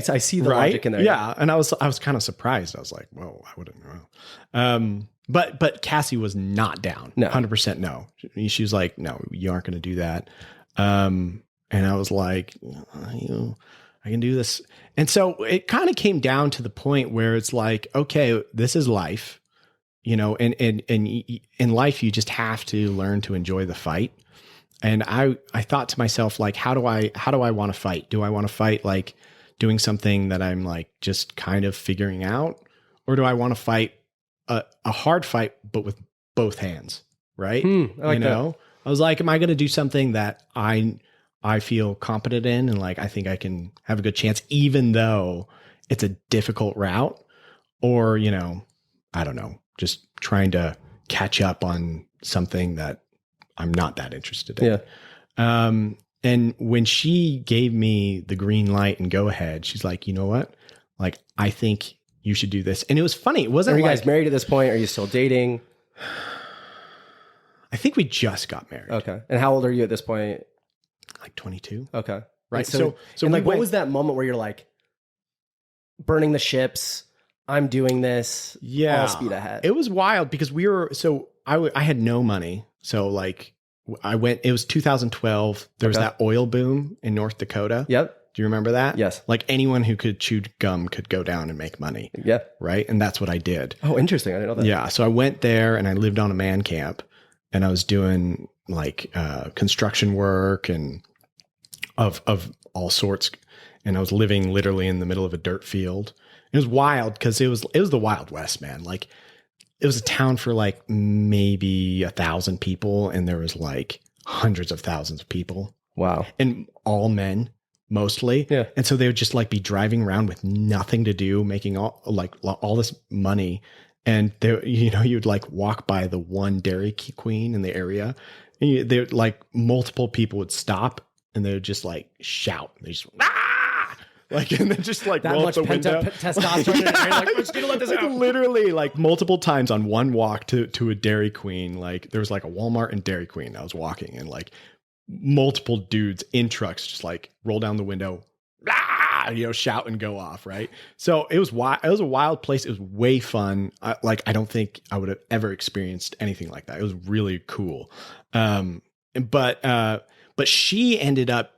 I see the logic in there. Yeah. And I was kind of surprised. I was like, whoa, I wouldn't know. But Cassie was not down. No. 100% no. She was like, no, you aren't going to do that. And I was like, I can do this. And so it kind of came down to the point where it's like, okay, this is life, and in life, you just have to learn to enjoy the fight. And I thought to myself, like, how do I want to fight? Do I want to fight like doing something that I'm like just kind of figuring out? Or do I want to fight a hard fight, but with both hands? Right. I like that. I was like, am I going to do something that I feel competent in and like I think I can have a good chance, even though it's a difficult route? Or, I don't know, just trying to catch up on something that I'm not that interested in. Yeah. And when she gave me the green light and go ahead, she's like, you know what? Like, I think you should do this. And it was funny. It wasn't Are you like, guys married at this point? Are you still dating? I think we just got married. Okay. And how old are you at this point? Like 22. Okay. Right. So we like, what was that moment where you're like burning the ships? I'm doing this. Yeah. All speed ahead. It was wild because I had no money. So like it was 2012. There was that oil boom in North Dakota. Yep. Do you remember that? Yes. Like anyone who could chew gum could go down and make money. Yeah. Right. And that's what I did. Oh, interesting. I didn't know that. Yeah. So I went there and I lived on a man camp and I was doing like construction work and of all sorts. And I was living literally in the middle of a dirt field. It was wild because it was the Wild West, man. Like it was a town for like maybe 1,000 people, and there was like hundreds of thousands of people. Wow. And all men mostly. Yeah. And so they would just like be driving around with nothing to do, making all this money. And they, you'd like walk by the one Dairy Queen in the area, and they like multiple people would stop and they would just like shout. They just like, and then just like that roll much up the window. Testosterone. Like, we're just gonna let this like, out. Literally, like multiple times on one walk to a Dairy Queen. Like there was like a Walmart and Dairy Queen. I was walking, and like multiple dudes in trucks just like roll down the window, shout and go off. Right. So it was wild. It was a wild place. It was way fun. I don't think I would have ever experienced anything like that. It was really cool. But she ended up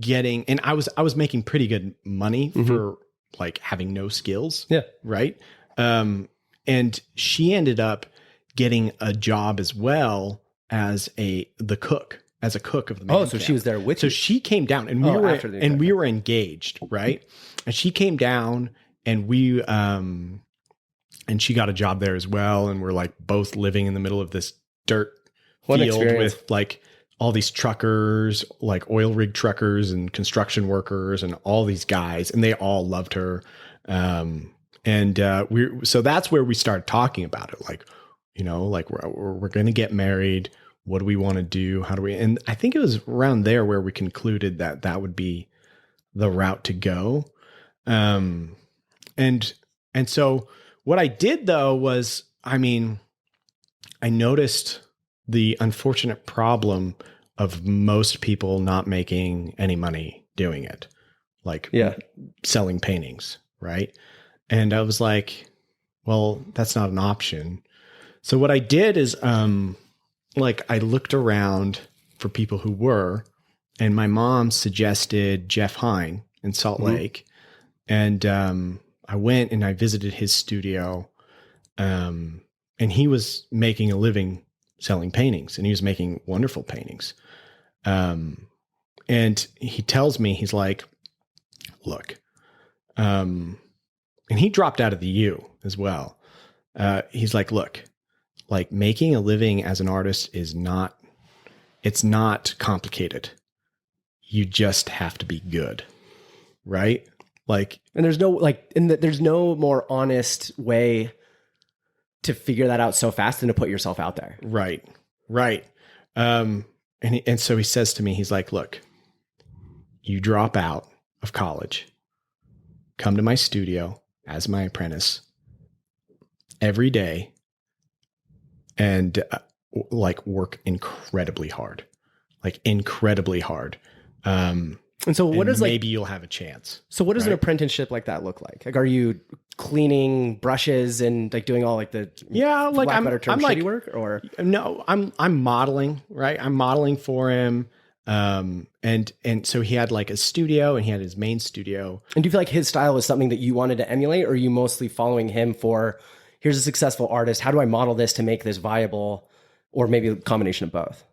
getting, and I was making pretty good money for like having no skills. Yeah. Right. And she ended up getting a job as well as a cook of the man Oh, so camp. she was there with So you. she came down and we were engaged. Right. And she came down and and she got a job there as well. And we're like both living in the middle of this dirt field with like all these truckers, like oil rig truckers and construction workers and all these guys, and they all loved her. So that's where we started talking about it. Like, like we're going to get married. What do we want to do? How do we, and I think it was around there where we concluded that would be the route to go. And so what I did though was, I noticed the unfortunate problem of most people not making any money doing it, like selling paintings. Right. And I was like, well, that's not an option. So what I did is, I looked around for people who were, and my mom suggested Jeff Hine in Salt Lake. And, I went and I visited his studio. And he was making a living selling paintings, and he was making wonderful paintings. And he tells me, he's like, look, and he dropped out of the U as well. He's like, look, like making a living as an artist it's not complicated. You just have to be good. Right. Like, and there's no more honest way to figure that out so fast than to put yourself out there. Right. Right. And so he says to me, he's like, look, you drop out of college, come to my studio as my apprentice every day, and like work incredibly hard, like incredibly hard. And so what is like, maybe you'll have a chance. so what does an apprenticeship like that look like? Like, are you cleaning brushes and like doing all like the, Yeah, like I'm I'm like work, or no, I'm modeling, right? I'm modeling for him. And so he had like a studio and he had his main studio. and do you feel like his style was something that you wanted to emulate, or are you mostly following him for, here's a successful artist, how do I model this to make this viable, or maybe a combination of both?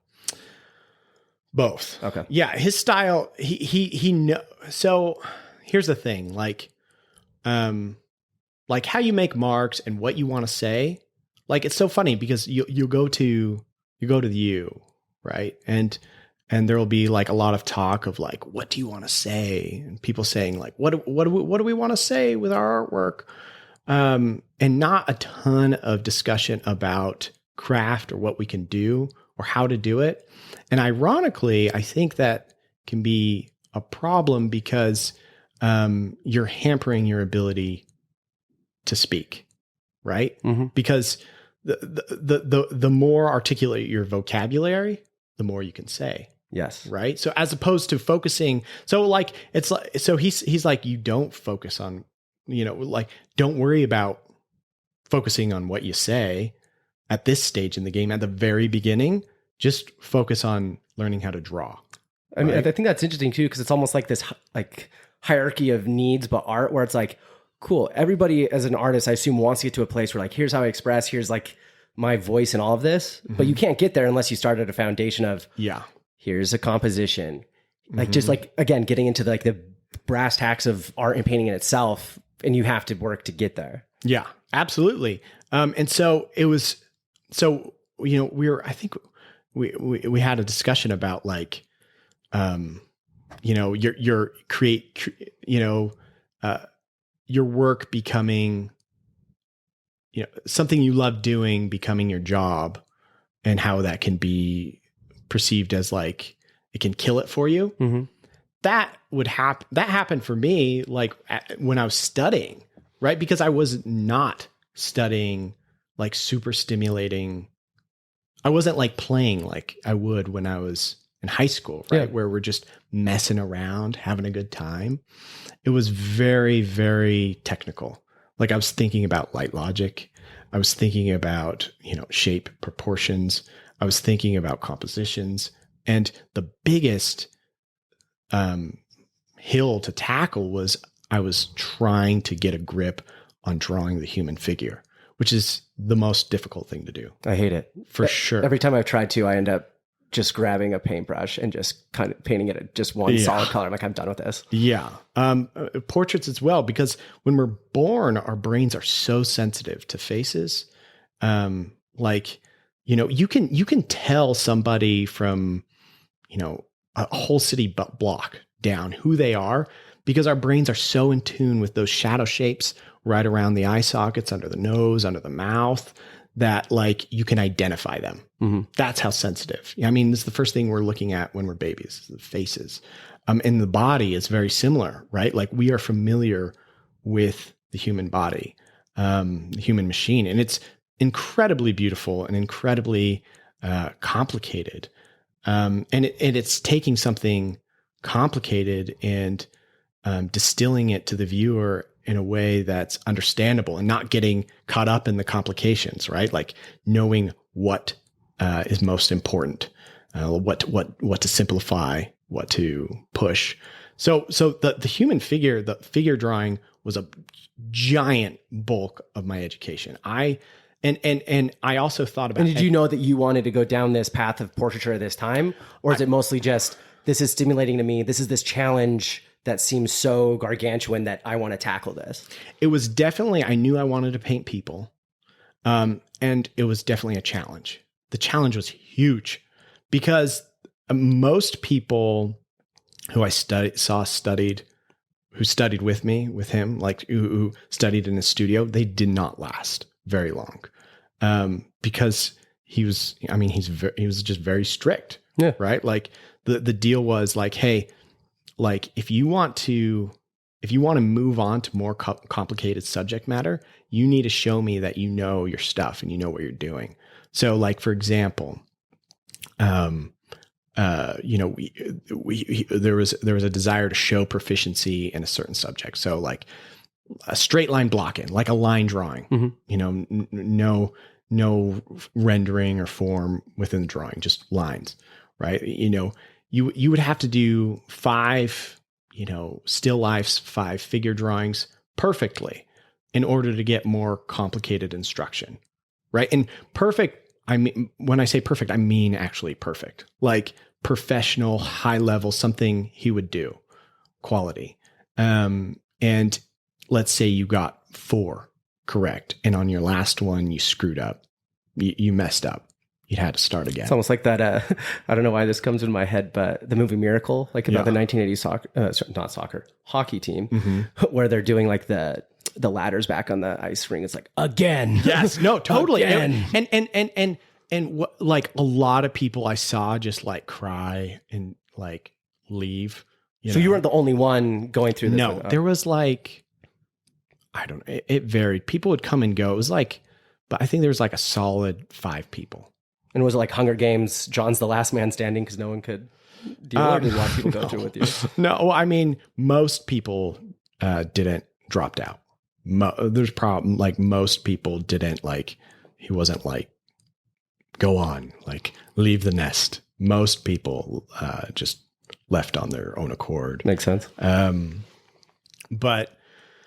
Both. Okay. Yeah, his style. He know. So here's the thing, like how you make marks and what you want to say. Like it's so funny because you go to the U, right, and there will be like a lot of talk of like, what do you want to say, and people saying like, what do we want to say with our artwork, and not a ton of discussion about craft or what we can do or how to do it. And ironically, I think that can be a problem because you're hampering your ability to speak, right? Mm-hmm. Because the more articulate your vocabulary, the more you can say. Yes. Right. So as opposed to focusing, so like it's like, so he's like, you don't focus on, like don't worry about focusing on what you say at this stage in the game. At the very beginning, just focus on learning how to draw. I mean, I think that's interesting too, because it's almost like this like hierarchy of needs, but art, where it's like, cool, everybody as an artist, I assume, wants to get to a place where like, here's how I express, here's like my voice and all of this, but you can't get there unless you start at a foundation of, here's a composition, like just like, again, getting into like the brass tacks of art and painting in itself, and you have to work to get there. Yeah, absolutely. And so it was, so, I think we had a discussion about like, your work becoming, something you love doing, becoming your job, and how that can be perceived as like, it can kill it for you. Mm-hmm. That happened for me, like when I was studying, right? Because I was not studying like super stimulating. I wasn't like playing like I would when I was in high school, right? Yeah. Where we're just messing around, having a good time. It was very, very technical. Like I was thinking about light logic. I was thinking about, shape, proportions. I was thinking about compositions. And the biggest hill to tackle was I was trying to get a grip on drawing the human figure, which is the most difficult thing to do. I hate it. For sure. Every time I've tried to, I end up just grabbing a paintbrush and just kind of painting it just one solid color. I'm like, I'm done with this. Yeah. Portraits as well, because when we're born, our brains are so sensitive to faces. You can tell somebody from, a whole city block down who they are, because our brains are so in tune with those shadow shapes right around the eye sockets, under the nose, under the mouth, that like you can identify them. Mm-hmm. That's how sensitive. I mean, this is the first thing we're looking at when we're babies, the faces. And the body is very similar, right? Like we are familiar with the human body, the human machine, and it's incredibly beautiful and incredibly complicated. And it's taking something complicated and distilling it to the viewer in a way that's understandable and not getting caught up in the complications, right? Like knowing what is most important, what to simplify, what to push. So the human figure, the figure drawing was a giant bulk of my education. And I also thought about. And did you know that you wanted to go down this path of portraiture at this time, or is it mostly just, this is stimulating to me, this is this challenge that seems so gargantuan that I want to tackle this? It was definitely, I knew I wanted to paint people. And it was definitely a challenge. The challenge was huge because most people who I studied with me, with him, like who studied in his studio, they did not last very long. Because he was just very strict. Yeah. Right. Like the deal was like, hey, like if you want to move on to more complicated subject matter, you need to show me that you know your stuff and you know what you're doing. So like, for example, you know, there was a desire to show proficiency in a certain subject. So like a straight line blocking, like a line drawing, you know, no rendering or form within the drawing, just lines, right? You know, you would have to do 5, you know, still lifes, 5 figure drawings perfectly in order to get more complicated instruction, right? And perfect, I mean, when I say perfect, I mean actually perfect, like professional, high level, something he would do, quality. And let's say you got 4 correct, and on your last one you screwed up, you messed up. You had to start again. It's almost like that. I don't know why this comes in my head, but the movie Miracle, like about the 1980s hockey team, where they're doing like the ladders back on the ice ring. It's like again. Yes, no, totally. Again. And what, like a lot of people I saw just like cry and like leave. So you weren't the only one going through this. No, there was like, I don't know. It varied. People would come and go. It was like, but I think there was like a solid 5 people. And was it like Hunger Games, John's the last man standing because no one could deal with it? Did a lot of people go through with you? No, I mean, most people didn't dropped out. There's problem, like most people didn't like, he wasn't like, go on, like leave the nest. Most people just left on their own accord. Makes sense. But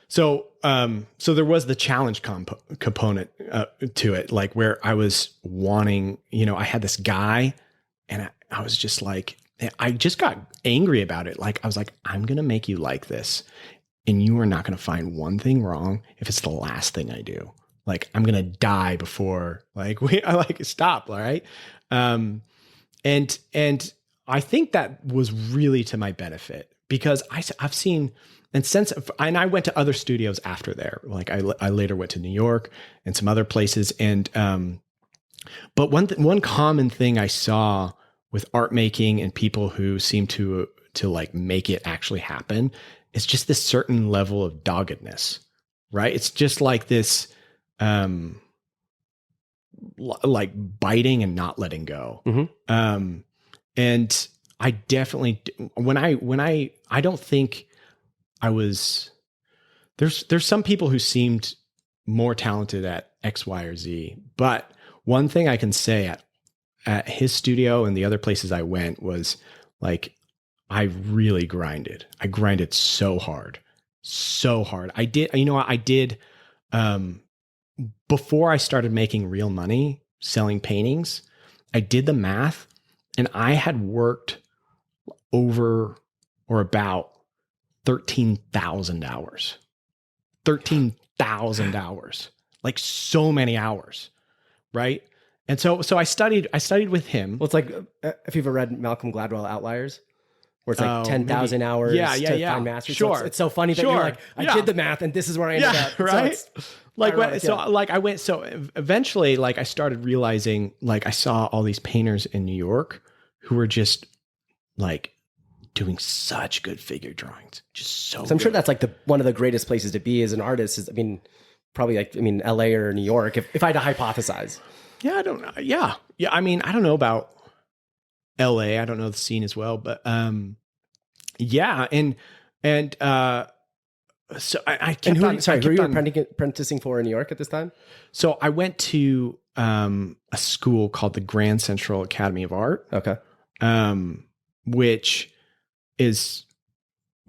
so there was the challenge component to it, like where I was wanting, you know, I had this guy and I was just like, I just got angry about it. Like, I was like, I'm going to make you like this and you are not going to find one thing wrong if it's the last thing I do. Like, I'm going to die before I stop. All right. And I think that was really to my benefit because I've seen, and I went to other studios after there. Like I later went to New York and some other places. And, but one common thing I saw with art making and people who seem to like make it actually happen, is just this certain level of doggedness, right? It's just like this, like biting and not letting go. And I definitely, when I don't think I was, there's some people who seemed more talented at X, Y, or Z. But one thing I can say at his studio and the other places I went was like, I really grinded. I grinded so hard. I did, before I started making real money selling paintings, I did the math and I had worked over or about 13,000 hours. 13,000 hours. Like so many hours. Right? And so I studied with him. Well, it's like if you've ever read Malcolm Gladwell Outliers, where it's like 10,000 hours to find mastery. Sure. So it's so funny that you're like, I did the math and this is where I ended up. Right? So eventually like I started realizing, like I saw all these painters in New York who were just like doing such good figure drawings. Just so I'm sure that's like one of the greatest places to be as an artist is, probably like, LA or New York, if I had to hypothesize. Yeah, I don't know. Yeah. I mean, I don't know about LA. I don't know the scene as well, but yeah. So I kept who were you apprenticing for in New York at this time? So I went to a school called the Grand Central Academy of Art. Okay. Which is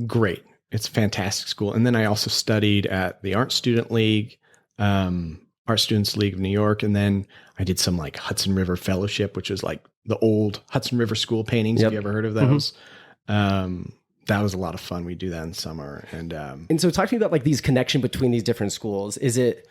great. It's a fantastic school. And then I also studied at the Art Students League of New York. And then I did some like Hudson River Fellowship, which is like the old Hudson River school paintings. Yep. Have you ever heard of those? That was a lot of fun. We do that in summer. And so talk to me about like these connection between these different schools. Is it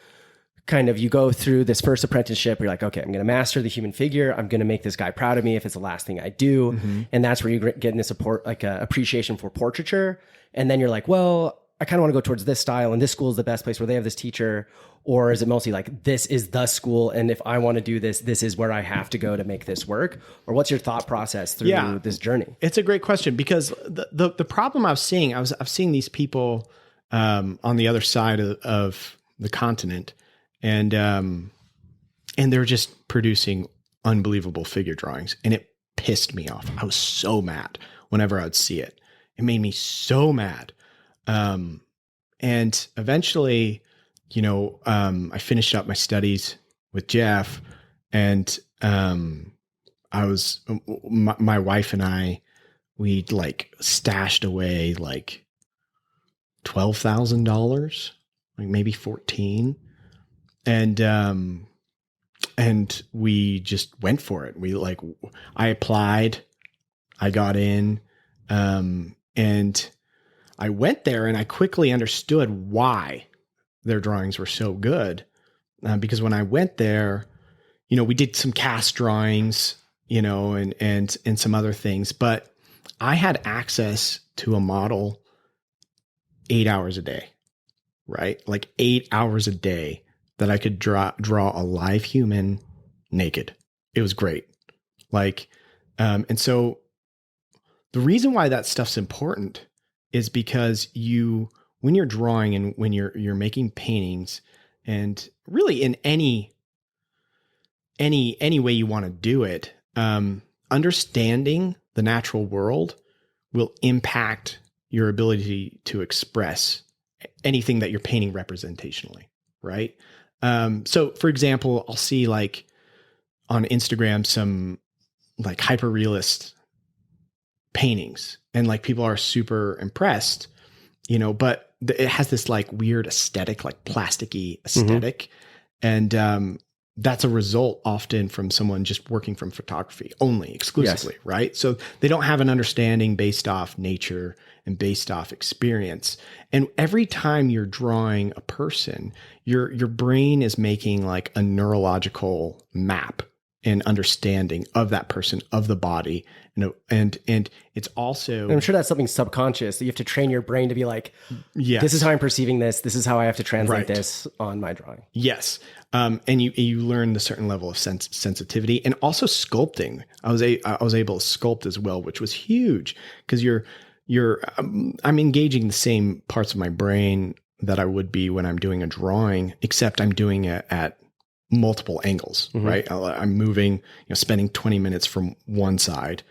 kind of, you go through this first apprenticeship, you're like, okay, I'm going to master the human figure. I'm going to make this guy proud of me if it's the last thing I do. And that's where you get in this appreciation for portraiture. And then you're like, well, I kind of want to go towards this style and this school is the best place where they have this teacher. Or is it mostly like, this is the school, and if I want to do this, this is where I have to go to make this work? Or what's your thought process through this journey? It's a great question, because the problem I've seen these people on the other side of the continent, and and they're just producing unbelievable figure drawings. And it pissed me off. I was so mad whenever I'd see it. It made me so mad. And eventually, I finished up my studies with Jeff, and my wife and I, we like stashed away like $12,000, like maybe 14. And we just went for it. I applied, I got in, and I went there, and I quickly understood why their drawings were so good. Because when I went there, we did some cast drawings, and some other things, but I had access to a model 8 hours a day, right? Like 8 hours a day that I could draw a live human naked. It was great. And so the reason why that stuff's important is because when you're drawing and when you're making paintings, and really in any way you want to do it, understanding the natural world will impact your ability to express anything that you're painting representationally, right? So for example, I'll see like on Instagram some like hyper realist paintings, and like people are super impressed, but it has this like weird aesthetic, like plasticky aesthetic. Mm-hmm. And that's a result often from someone just working from photography only, exclusively, yes. Right? So they don't have an understanding based off nature and based off experience. And every time you're drawing a person, your brain is making like a neurological map and understanding of that person, of the body. And it's also, and I'm sure that's something subconscious that you have to train your brain to be like, yes, this is how I'm perceiving this. This is how I have to translate this on my drawing. Yes. And you learn a certain level of sensitivity, and also sculpting. I was able to sculpt as well, which was huge, because I'm engaging the same parts of my brain that I would be when I'm doing a drawing, except I'm doing it at multiple angles, mm-hmm. right? I'm moving, spending 20 minutes from one side,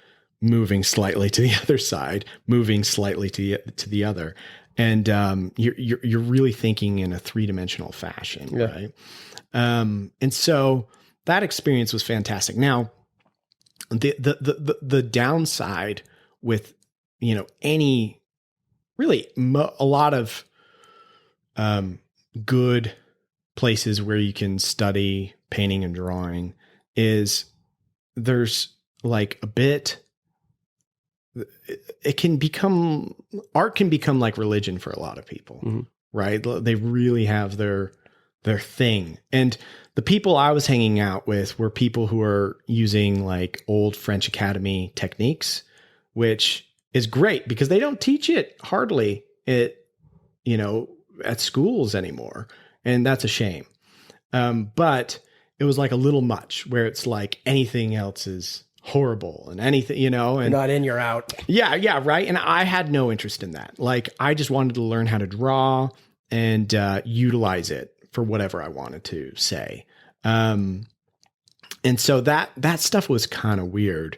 moving slightly to the other side, moving slightly to the other. And you're really thinking in a 3-dimensional fashion, yeah. Right? And so that experience was fantastic. Now, the downside with a lot of good places where you can study painting and drawing is there's like a bit. Art can become like religion for a lot of people, mm-hmm. right? They really have their thing. And the people I was hanging out with were people who are using like old French Academy techniques, which is great because they don't teach it hardly at schools anymore. And that's a shame. But it was like a little much where it's like anything else is horrible and anything, and you're not in, you're out. Yeah. Right. And I had no interest in that. Like, I just wanted to learn how to draw and utilize it for whatever I wanted to say. And so that stuff was kind of weird.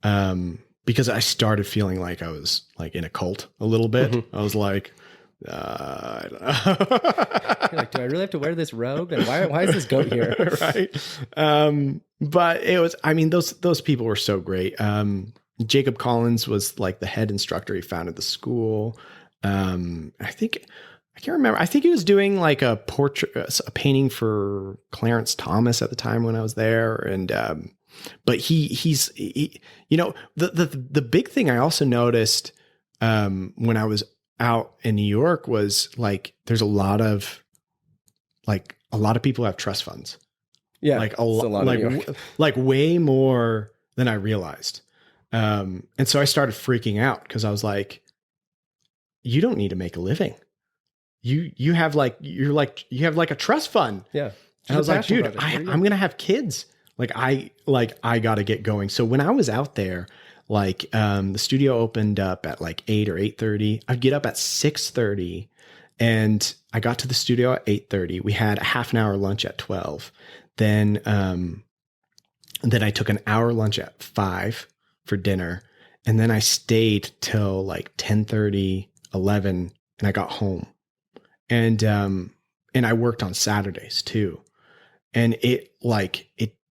Because I started feeling like I was like in a cult a little bit. Mm-hmm. I was like, I don't know. You're like, do I really have to wear this robe? And why is this goat here? Right. But it was, those people were so great. Jacob Collins was like the head instructor. He founded the school. I can't remember. I think he was doing like a painting for Clarence Thomas at the time when I was there. And, but he's the big thing I also noticed, when I was out in New York was like, there's a lot of people have trust funds. Yeah. Like like way more than I realized. And so I started freaking out because I was like, you don't need to make a living. You have like a trust fund. Yeah. And I was like, dude, I'm going to have kids. I got to get going. So when I was out there, the studio opened up at like 8 or 8:30. I'd get up at 6:30 And I got to the studio at 8:30. We had a half an hour lunch at 12. Then I took an hour lunch at 5 for dinner. And then I stayed till like 10:30, 11, and I got home. And I worked on Saturdays too. And it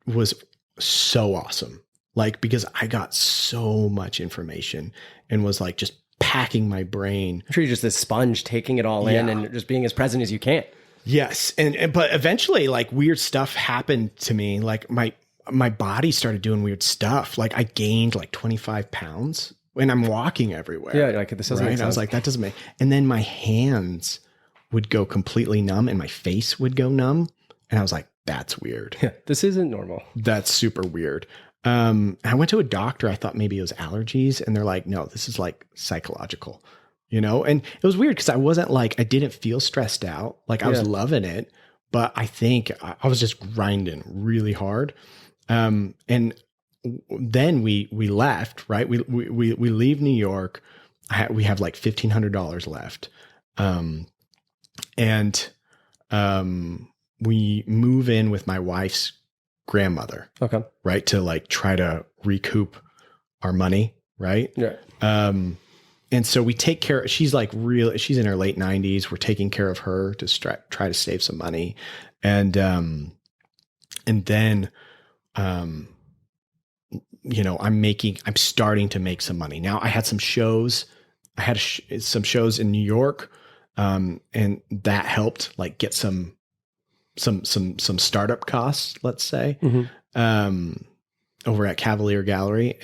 was so awesome. Like, because I got so much information and was like just packing my brain. I'm sure you're just this sponge taking it all in and just being as present as you can. Yes. But eventually like weird stuff happened to me. Like my body started doing weird stuff. Like I gained like 25 pounds when I'm walking everywhere. Yeah. Like this doesn't make sense. I was like, that doesn't make, and then my hands would go completely numb and my face would go numb. And I was like, that's weird. Yeah, this isn't normal. That's super weird. I went to a doctor. I thought maybe it was allergies, and they're like, no, this is like psychological, you know? And it was weird because I didn't feel stressed out. Like I was loving it, but I think I was just grinding really hard. And then we left, right? We leave New York. We have like $1,500 left. We move in with my wife's grandmother. Okay. Right. To like try to recoup our money. Right. Yeah. And so we take care, she's in her late 90s. We're taking care of her to try to save some money. And then, you know, I'm starting to make some money. Now I had some shows. I had some shows in New York. And that helped like get some startup costs, let's say, over at Cavalier Gallery.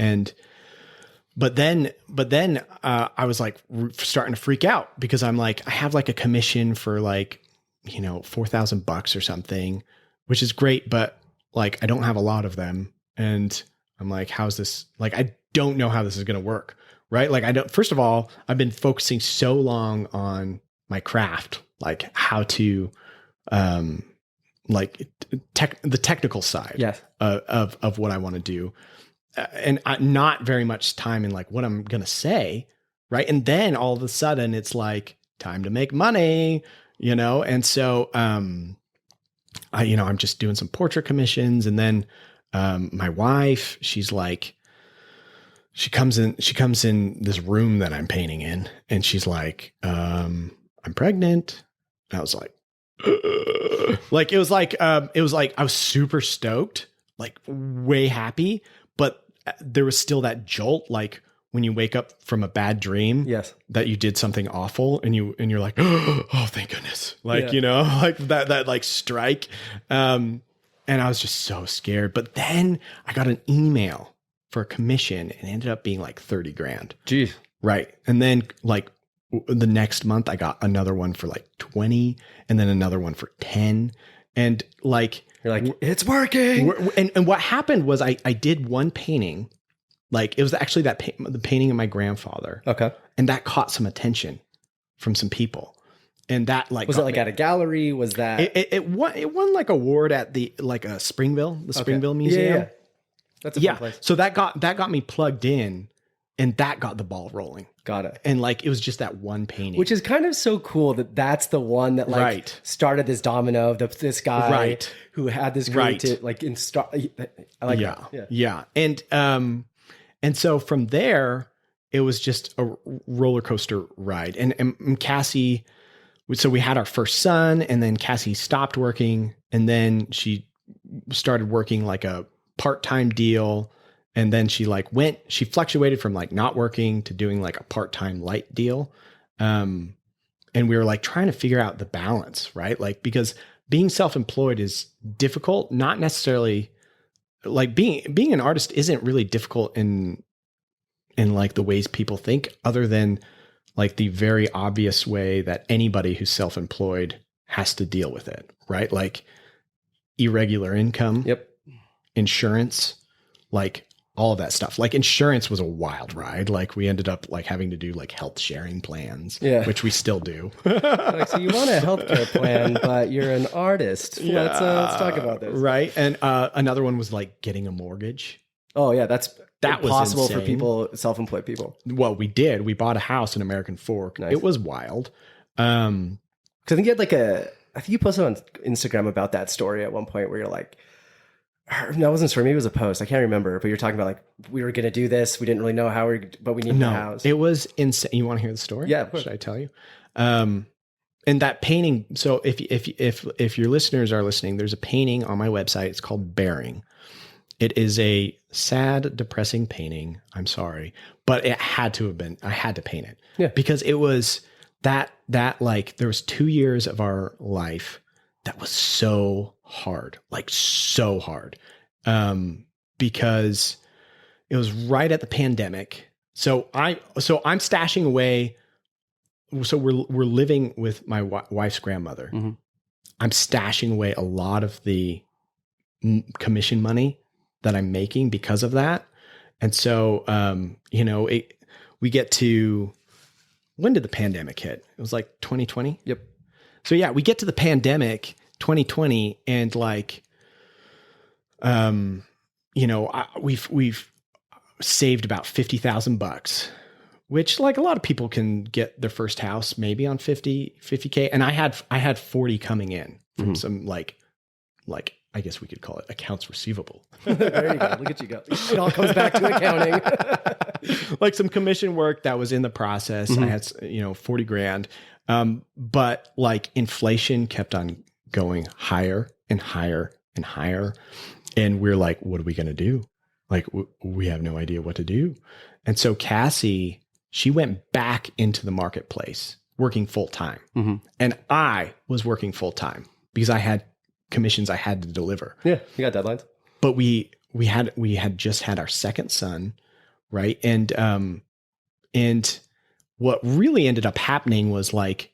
But then I was like starting to freak out because I'm like, I have like a commission for like, you know, $4,000 or something, which is great, but like, I don't have a lot of them. And I'm like, how's this? Like, I don't know how this is going to work. Right. Like first of all, I've been focusing so long on my craft, like how to, like the technical side of what I want to do. And not very much time in like what I'm going to say. Right. And then all of a sudden it's like time to make money, you know? And so, I'm just doing some portrait commissions, and then, my wife, she's like, she comes in this room that I'm painting in, and she's like, I'm pregnant. And I was like, like, it was like I was super stoked, like way happy, but there was still that jolt, like when you wake up from a bad dream, that you did something awful, and you're like, oh, thank goodness. Like, you know, like that like strike. And I was just so scared, but then I got an email for a commission and it ended up being like 30 grand. Jeez. Right. And then like the next month I got another one for like 20, and then another one for 10. And like, you're like, it's working. And what happened was I did one painting. Like it was actually the painting of my grandfather. Okay. And that caught some attention from some people. And that like, was it like at a gallery? Was that it won like award at the Springville Museum. Yeah. That's a fun place. So that got me plugged in, and that got the ball rolling. Got it. And like, it was just that one painting, which is kind of so cool that that's the one that like started this domino of this guy who had this creative, like I like that. Yeah. And so from there, it was just a roller coaster ride. And Cassie, so we had our first son, and then Cassie stopped working, and then she started working like a part-time deal. And then she fluctuated from like not working to doing like a part-time light deal. And we were like trying to figure out the balance, right? Like, because being self-employed is difficult, not necessarily like being an artist isn't really difficult in like the ways people think, other than like the very obvious way that anybody who's self-employed has to deal with it, right? Like irregular income, insurance, like all of that stuff. Like insurance was a wild ride. Like we ended up like having to do like health sharing plans, which we still do. Like, so you want a healthcare plan, but you're an artist. Let's talk about this. Right. And another one was like getting a mortgage. Oh yeah. That was possible insane for people, self-employed people. Well, we did. We bought a house in American Fork. Nice. It was wild. Because I think you had I think you posted on Instagram about that story at one point where you're like, no, I wasn't sure. Maybe it was a post. I can't remember. But you're talking about like, we were going to do this. We didn't really know how but we needed a house. It was insane. You want to hear the story? Yeah, of course. Should I tell you? And that painting. So if your listeners are listening, there's a painting on my website. It's called Bearing. It is a sad, depressing painting. I'm sorry, but it had to have been. I had to paint it. Yeah. Because it was that like there was 2 years of our life that was so hard, like so hard, because it was right at the pandemic. So I'm stashing away. So we're living with my wife's grandmother. Mm-hmm. I'm stashing away a lot of the commission money that I'm making because of that. And so, we get to, when did the pandemic hit? It was like 2020. Yep. So yeah, we get to the pandemic 2020 and like, we've saved about $50,000, which like a lot of people can get their first house maybe on 50K. And I had 40 coming in from some like, I guess we could call it accounts receivable. There you go. Look at you go. It all comes back to accounting. Like some commission work that was in the process. I had, 40 grand. But like inflation kept on going higher and higher and higher. And we're like, what are we going to do? Like, we have no idea what to do. And so Cassie, she went back into the marketplace working full time. Mm-hmm. And I was working full time because I had commissions I had to deliver. Yeah, you got deadlines. But we had just had our second son, right? And what really ended up happening was like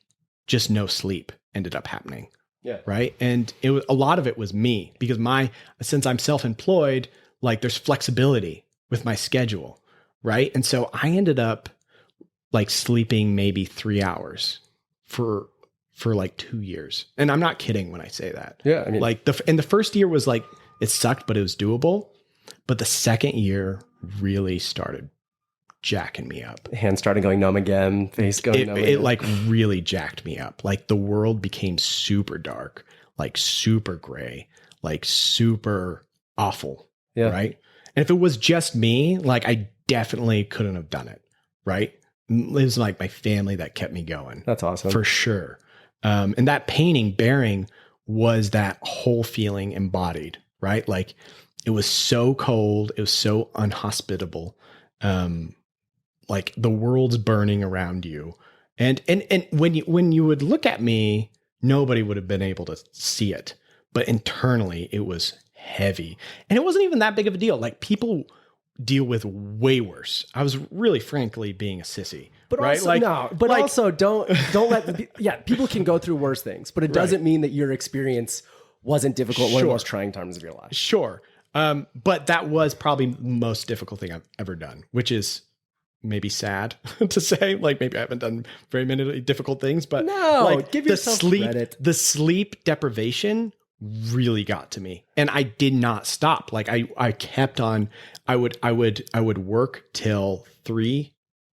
just no sleep ended up happening. Yeah. Right. And it was, a lot of it was me because since I'm self-employed, like there's flexibility with my schedule. Right. And so I ended up like sleeping maybe 3 hours for like 2 years. And I'm not kidding when I say that. Yeah. I mean, like the first year was like, it sucked, but it was doable. But the second year really started jacking me up. Hands started going numb again, face going numb again. It like really jacked me up. Like the world became super dark, like super gray, like super awful. Yeah. Right. And if it was just me, like I definitely couldn't have done it. Right. It was like my family that kept me going. That's awesome. For sure. And that painting Bearing was that whole feeling embodied, right? Like it was so cold. It was so unhospitable. Like the world's burning around you. And when you would look at me, nobody would have been able to see it, but internally it was heavy and it wasn't even that big of a deal. Like people deal with way worse. I was really frankly being a sissy, but right? Also, also don't let, people can go through worse things, but it doesn't mean that your experience wasn't difficult. One of the most trying times of your life. Sure. But that was probably the most difficult thing I've ever done, which is maybe sad to say. Like maybe I haven't done very many difficult things, but like give yourself credit. The sleep deprivation really got to me, and I did not stop. Like I kept on. I would work till 3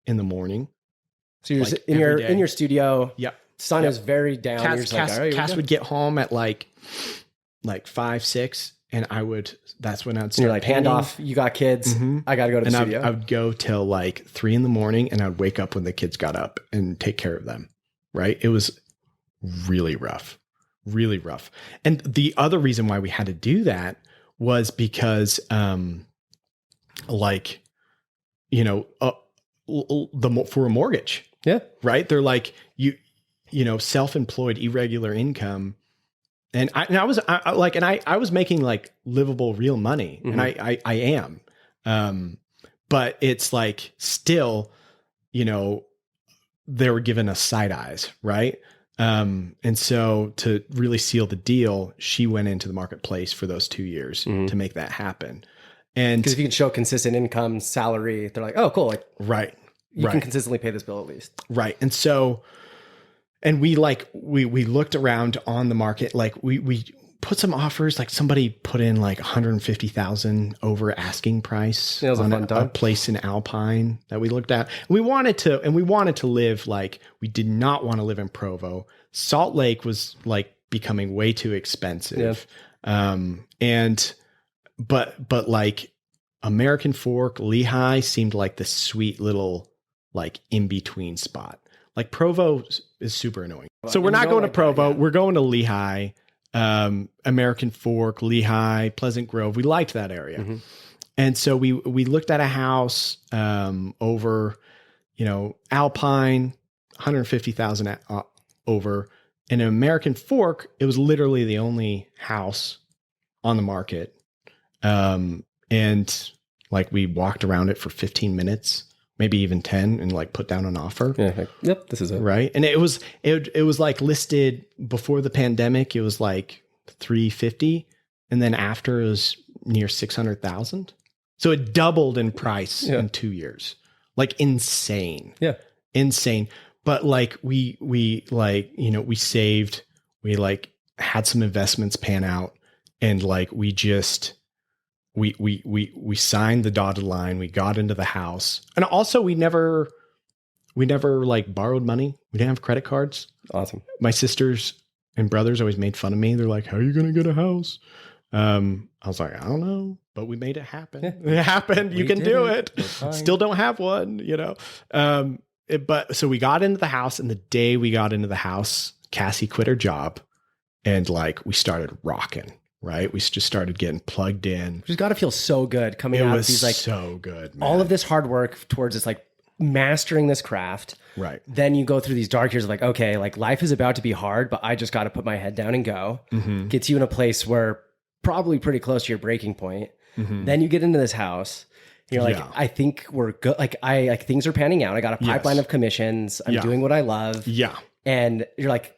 a.m. So you're like in your studio. Yep. Sun is very down. Cass would get home at like 5, 6. And that's when I'd start. You're like, hand off, you got kids. Mm-hmm. I got to go to the studio. I would go till like 3 a.m. and I would wake up when the kids got up and take care of them. Right. It was really rough, really rough. And the other reason why we had to do that was because, for a mortgage. Yeah. Right. They're like, self-employed, irregular income. And I was making like livable real money, and I am, but it's like still, they were giving us side eyes, right? And so to really seal the deal, she went into the marketplace for those 2 years to make that happen. And because if you can show consistent income, salary, they're like, oh, cool, like you can consistently pay this bill at least, right? And so. And we looked around on the market, like we put some offers, like somebody put in like 150,000 over asking price on a place in Alpine that we looked at. And we wanted to live like, we did not want to live in Provo. Salt Lake was like becoming way too expensive. But like American Fork, Lehigh seemed like the sweet little like in between spot. Like Provo is super annoying. So we're not going to Provo. We're going to Lehigh, American Fork, Lehigh, Pleasant Grove. We liked that area. Mm-hmm. And so we looked at a house over, Alpine, 150,000 over. And in American Fork, it was literally the only house on the market. And like we walked around it for 15 minutes, maybe even 10, and like put down an offer. Yeah. Yep. This is it. Right. And it was like listed before the pandemic. It was like 350. And then after it was near 600,000. So it doubled in price in 2 years, like insane. Yeah. Insane. But like we saved, we like had some investments pan out, and like we signed the dotted line. We got into the house. And also we never like borrowed money. We didn't have credit cards. Awesome. My sisters and brothers always made fun of me. They're like, how are you going to get a house? I was like, I don't know, but we made it happen. Yeah. It happened. You can do it. Still don't have one, but so we got into the house, and the day we got into the house, Cassie quit her job, and like we started rocking, right? We just started getting plugged in. Just got to feel so good coming out of these, like, so good, man. All of this hard work towards this, like mastering this craft. Right. Then you go through these dark years of like, okay, like life is about to be hard, but I just got to put my head down and go. Mm-hmm. Gets you in a place where probably pretty close to your breaking point. Mm-hmm. Then you get into this house. You're like, I think we're good. Like things are panning out. I got a pipeline of commissions. I'm doing what I love. Yeah. And you're like,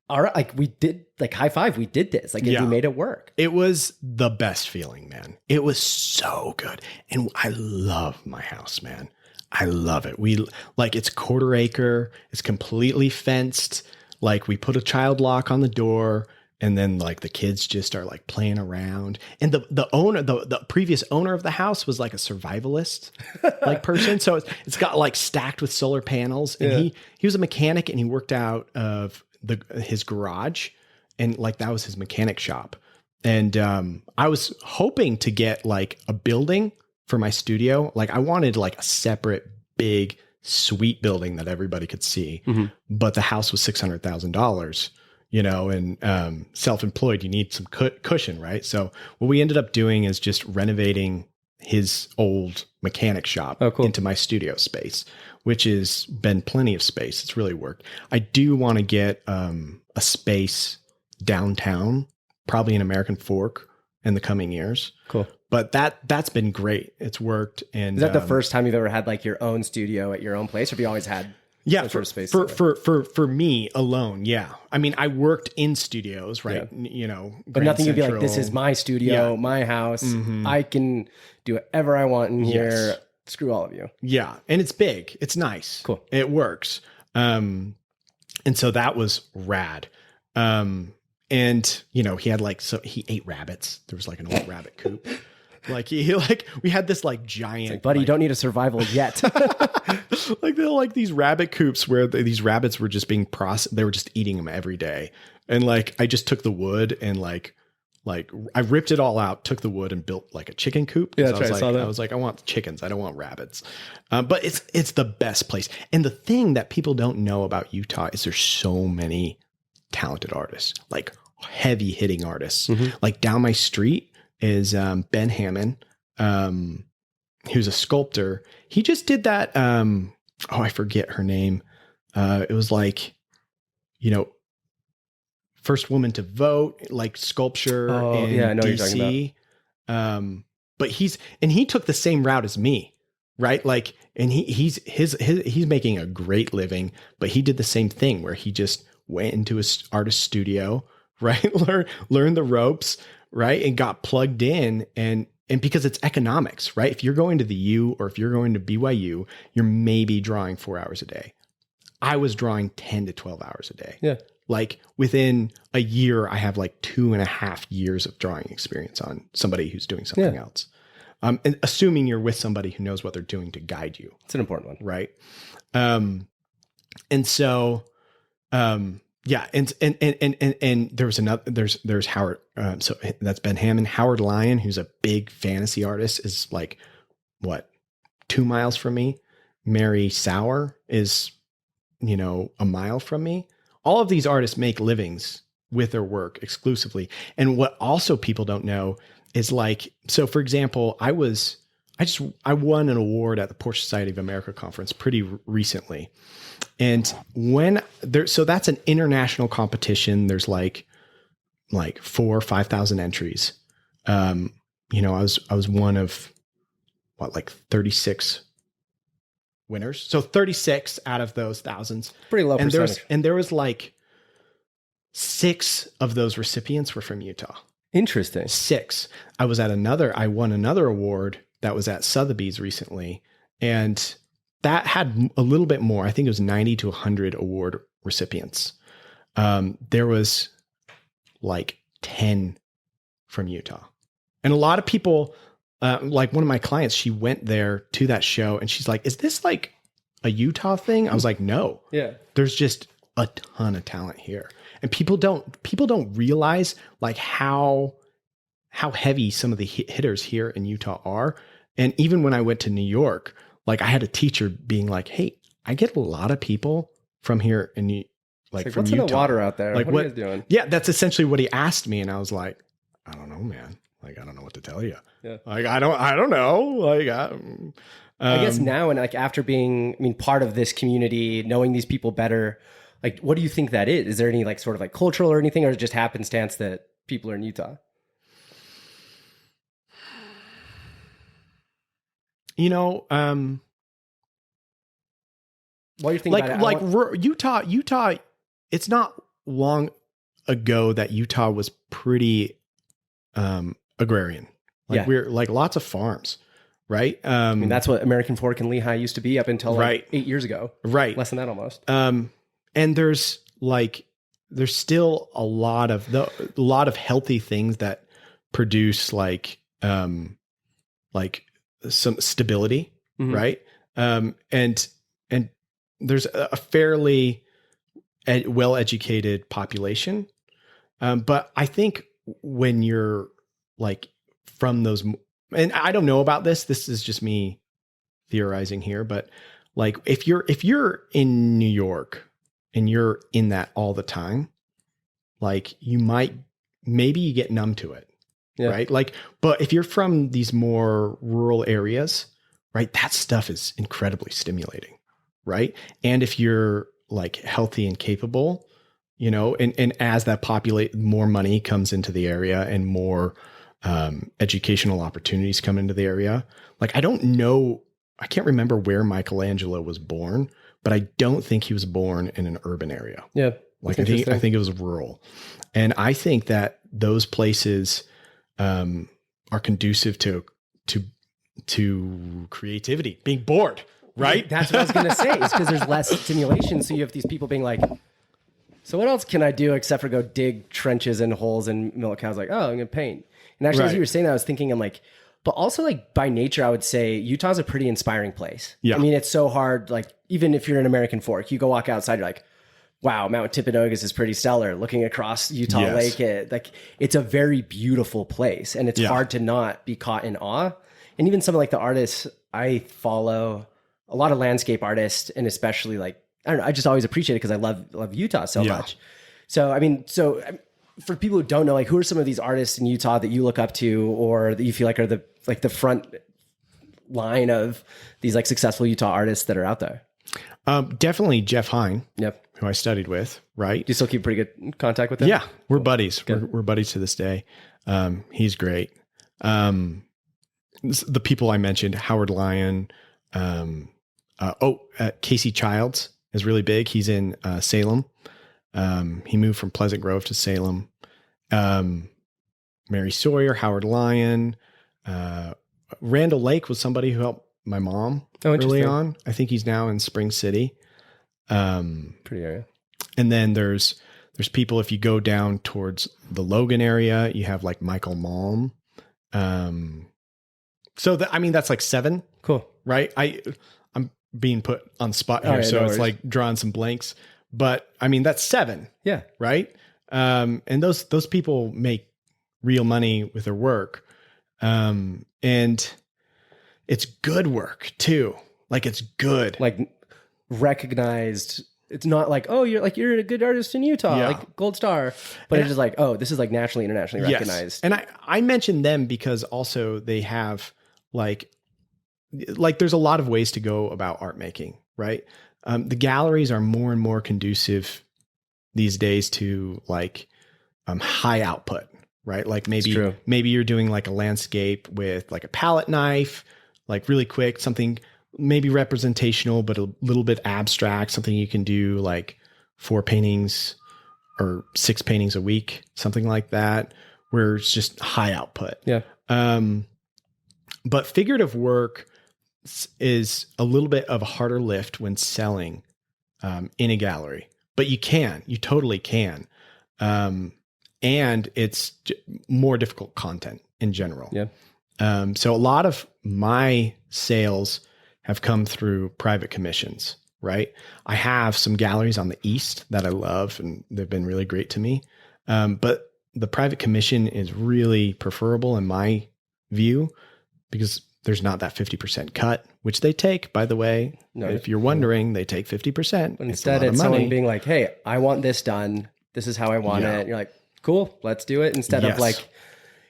all right, like we did, like high five. We did this. Like we made it work. It was the best feeling, man. It was so good. And I love my house, man. I love it. It's 1/4 acre. It's completely fenced. Like we put a child lock on the door. And then like the kids just are like playing around. And the owner, the previous owner of the house was like a survivalist like person. So it's got like stacked with solar panels. And he was a mechanic, and he worked out of his garage, and like that was his mechanic shop. And I was hoping to get like a building for my studio. Like I wanted like a separate big sweet building that everybody could see. Mm-hmm. But the house was $600,000. And self-employed, you need some cushion, right? So what we ended up doing is just renovating his old mechanic shop into my studio space, which has been plenty of space. It's really worked. I do want to get a space downtown, probably in American Fork, in the coming years. Cool. But that's been great. It's worked. And is that the first time you've ever had like your own studio at your own place, or have you always had? Yeah, for me alone, yeah. I mean, I worked in studios, right? Yeah. But nothing you'd be like, this is my studio, my house. Mm-hmm. I can do whatever I want in here. Screw all of you. Yeah, and it's big. It's nice. Cool. It works. And so that was rad. And he had he ate rabbits. There was like an old rabbit coop. We had this like giant. Like, buddy, you don't need a survival yet. Like these rabbit coops where these rabbits were just being processed. They were just eating them every day. And like, I just took the wood and like I ripped it all out, took the wood and built like a chicken coop. Yeah, that's right. I saw that. I was like, I want chickens. I don't want rabbits. But it's the best place. And the thing that people don't know about Utah is there's so many talented artists, like heavy hitting artists. Mm-hmm. Like down my street is Ben Hammond, who's a sculptor. He just did that. I forget her name. It was like, first woman to vote, like sculpture in I know DC. What you're talking about. But he took the same route as me, right? Like, and he's making a great living, but he did the same thing where he just went into his artist studio, right? Learned the ropes, right? And got plugged in and because it's economics, right? If you're going to the U or if you're going to BYU, you're maybe drawing 4 hours a day. I was drawing 10 to 12 hours a day. Yeah. Like within a year, I have like 2.5 years of drawing experience on somebody who's doing something else. And assuming you're with somebody who knows what they're doing to guide you. It's an important one. Right. And so Yeah, and there was another. There's Howard. So that's Ben Hammond. Howard Lyon, who's a big fantasy artist, is like what 2 miles from me. Mary Sauer is, a mile from me. All of these artists make livings with their work exclusively. And what also people don't know is like, so for example, I won an award at the Portrait Society of America conference pretty recently. And so that's an international competition. There's like 4,000 or 5,000 entries. I was one of 36 winners. So 36 out of those thousands. Pretty low percentage. And there was like 6 of those recipients were from Utah. Interesting. 6. I won another award that was at Sotheby's recently, and that had a little bit more. I think it was 90 to 100 award recipients. There was like 10 from Utah. And a lot of people, like one of my clients, she went there to that show and she's like, is this like a Utah thing? I was like, no. Yeah. There's just a ton of talent here. And people don't realize like how heavy some of the hitters here in Utah are. And even when I went to New York, like I had a teacher being like, hey, I get a lot of people from here in from what's Utah. in the water out there? Like, what are you guys doing? Yeah, that's essentially what he asked me. And I was like, I don't know, man. Like, I don't know what to tell you. Yeah. Like, I don't know. Like, I guess now, and like after being, part of this community, knowing these people better, like, what do you think that is? Is there any like sort of like cultural or anything, or is it just happenstance that people are in Utah? While you're thinking about it, Utah, it's not long ago that Utah was pretty agrarian. Like we're like lots of farms, right? That's what American Fork and Lehigh used to be up until like 8 years ago. Right. Less than that almost. And there's still a lot of healthy things that produce like some stability, Mm-hmm. right? And there's a fairly well-educated population. But I think when you're like from those, and I don't know about this is just me theorizing here, but like if you're in New York and you're in that all the time, like maybe you get numb to it. Yeah. Right. Like, but if you're from these more rural areas, right, that stuff is incredibly stimulating. Right. And if you're like healthy and capable, and as that more money comes into the area and more educational opportunities come into the area. Like, I can't remember where Michelangelo was born, but I don't think he was born in an urban area. Yeah. Like I think it was rural. And I think that those places are conducive to creativity, being bored, right? That's what I was going to say, is because there's less stimulation. So you have these people being like, so what else can I do except for go dig trenches and holes and milk cows? Like, oh, I'm going to paint. And actually, as you were saying that, I was thinking, I'm like, but also like by nature, I would say Utah's a pretty inspiring place. Yeah. I mean, it's so hard. Like, even if you're in American Fork, you go walk outside, you're like, wow, Mount Timpanogos is pretty stellar. Looking across Utah Lake, it's a very beautiful place. And it's hard to not be caught in awe. And even some of like the artists I follow, a lot of landscape artists, and especially like, I don't know, I just always appreciate it because I love Utah so much. So, for people who don't know, like, who are some of these artists in Utah that you look up to, or that you feel like are the front line of these like successful Utah artists that are out there? Definitely Jeff Hine. Yep. Who I studied with, right? Do you still keep pretty good contact with him? Yeah, we're buddies. We're buddies to this day. He's great. The people I mentioned, Howard Lyon, Casey Childs is really big. He's in Salem. He moved from Pleasant Grove to Salem. Mary Sawyer, Howard Lyon, Randall Lake was somebody who helped my mom early on. I think he's now in Spring City. Pretty area. And then there's people, if you go down towards the Logan area, you have like Michael Malm. That's like 7. Cool. Right. I'm being put on spot here. So it's like drawing some blanks, but I mean, that's 7, Yeah. right? And those people make real money with their work. And it's good work too. Like it's good. Like recognized. It's not like, oh, you're a good artist in Utah, Yeah. like gold star, but it's just like, oh, this is like nationally, internationally recognized. And I mentioned them because also they have like there's a lot of ways to go about art making, right? The galleries are more and more conducive these days to like high output, right? Like maybe you're doing like a landscape with like a palette knife, like really quick, something maybe representational, but a little bit abstract, something you can do like 4 paintings or 6 paintings a week, something like that, where it's just high output. Yeah. But figurative work is a little bit of a harder lift when selling in a gallery, but you totally can. And it's more difficult content in general. Yeah. So a lot of my sales have come through private commissions, right? I have some galleries on the East that I love and they've been really great to me. But the private commission is really preferable in my view because there's not that 50% cut, which they take, by the way. No, if you're wondering, they take 50%. But instead, it's someone being like, hey, I want this done. This is how I want it. And you're like, cool, let's do it. Instead of like,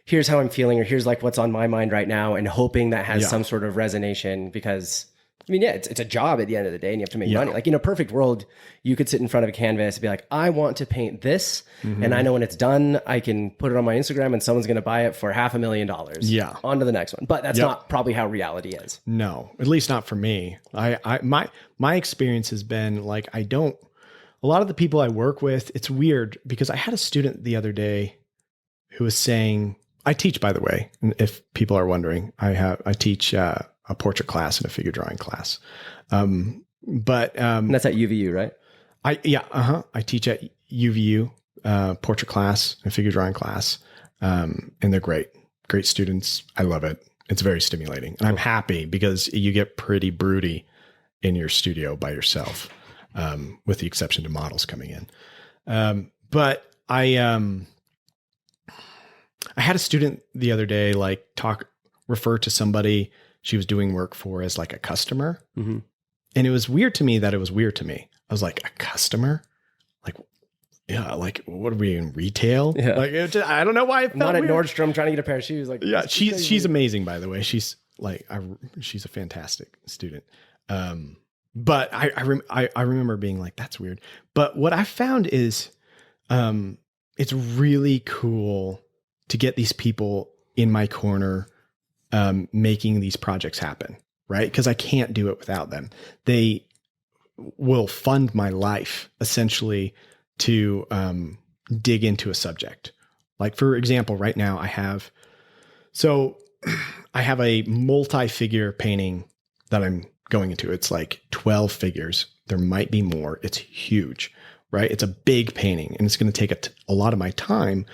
here's how I'm feeling, or here's like what's on my mind right now, and hoping that has some sort of resonation because, I mean, it's a job at the end of the day and you have to make money. Like in a perfect world, you could sit in front of a canvas and be like, I want to paint this. And I know when it's done, I can put it on my Instagram and someone's going to buy it for $500,000. Yeah. On to the next one. But that's not probably how reality is. No, at least not for me. My experience has been like, a lot of the people I work with, it's weird because I had a student the other day who was saying, I teach, by the way, if people are wondering, I teach a portrait class and a figure drawing class. And that's at UVU, right? I teach at UVU, portrait class and figure drawing class. And they're great students. I love it. It's very stimulating and I'm happy because you get pretty broody in your studio by yourself, with the exception to models coming in. But I had a student the other day, like refer to somebody she was doing work for as like a customer. And it was weird to me that it was weird to me. I was like, a customer? Like, yeah, like what are we in retail? Yeah. Like, I don't know why I felt not at weird. Nordstrom trying to get a pair of shoes. Like, yeah, she's amazing, by the way. She's like, she's a fantastic student. But I remember being like, that's weird. But what I found is, it's really cool to get these people in my corner, making these projects happen, right? Because I can't do it without them. They will fund my life essentially to dig into a subject. Like for example, right now I have a multi-figure painting that I'm going into. It's like 12 figures. There might be more. It's huge, right? It's a big painting and it's going to take a lot of my time,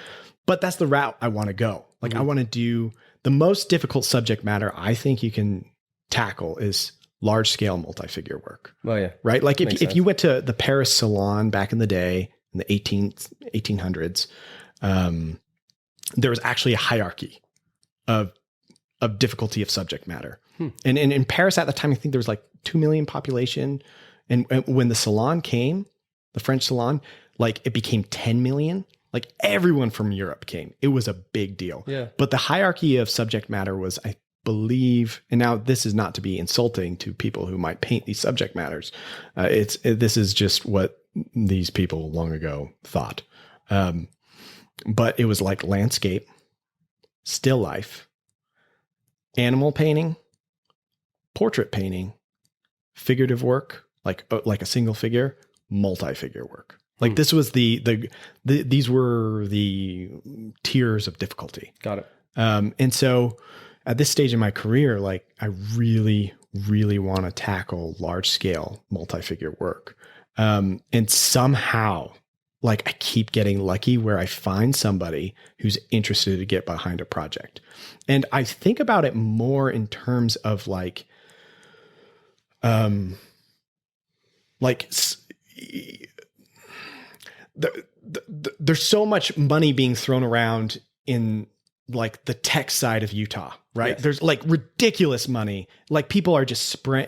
but that's the route I want to go. Like I want to do the most difficult subject matter I think you can tackle is large scale multi-figure work. Oh yeah. Right. Like if you went to the Paris Salon back in the day in the 1800s, there was actually a hierarchy of difficulty of subject matter. And in Paris at the time, I think there was like 2 million population. And when the Salon came, the French Salon, like it became 10 million. Like everyone from Europe came. It was a big deal. Yeah. But the hierarchy of subject matter was, I believe, and now this is not to be insulting to people who might paint these subject matters. This is just what these people long ago thought. But it was like landscape, still life, animal painting, portrait painting, figurative work, like a single figure, multi-figure work. Like this was these were the tiers of difficulty. Got it. And so at this stage in my career, like I really, really want to tackle large scale multi-figure work. And somehow like I keep getting lucky where I find somebody who's interested to get behind a project. And I think about it more in terms of like there's so much money being thrown around in like the tech side of Utah, right? Yes. There's like ridiculous money. Like people are just spray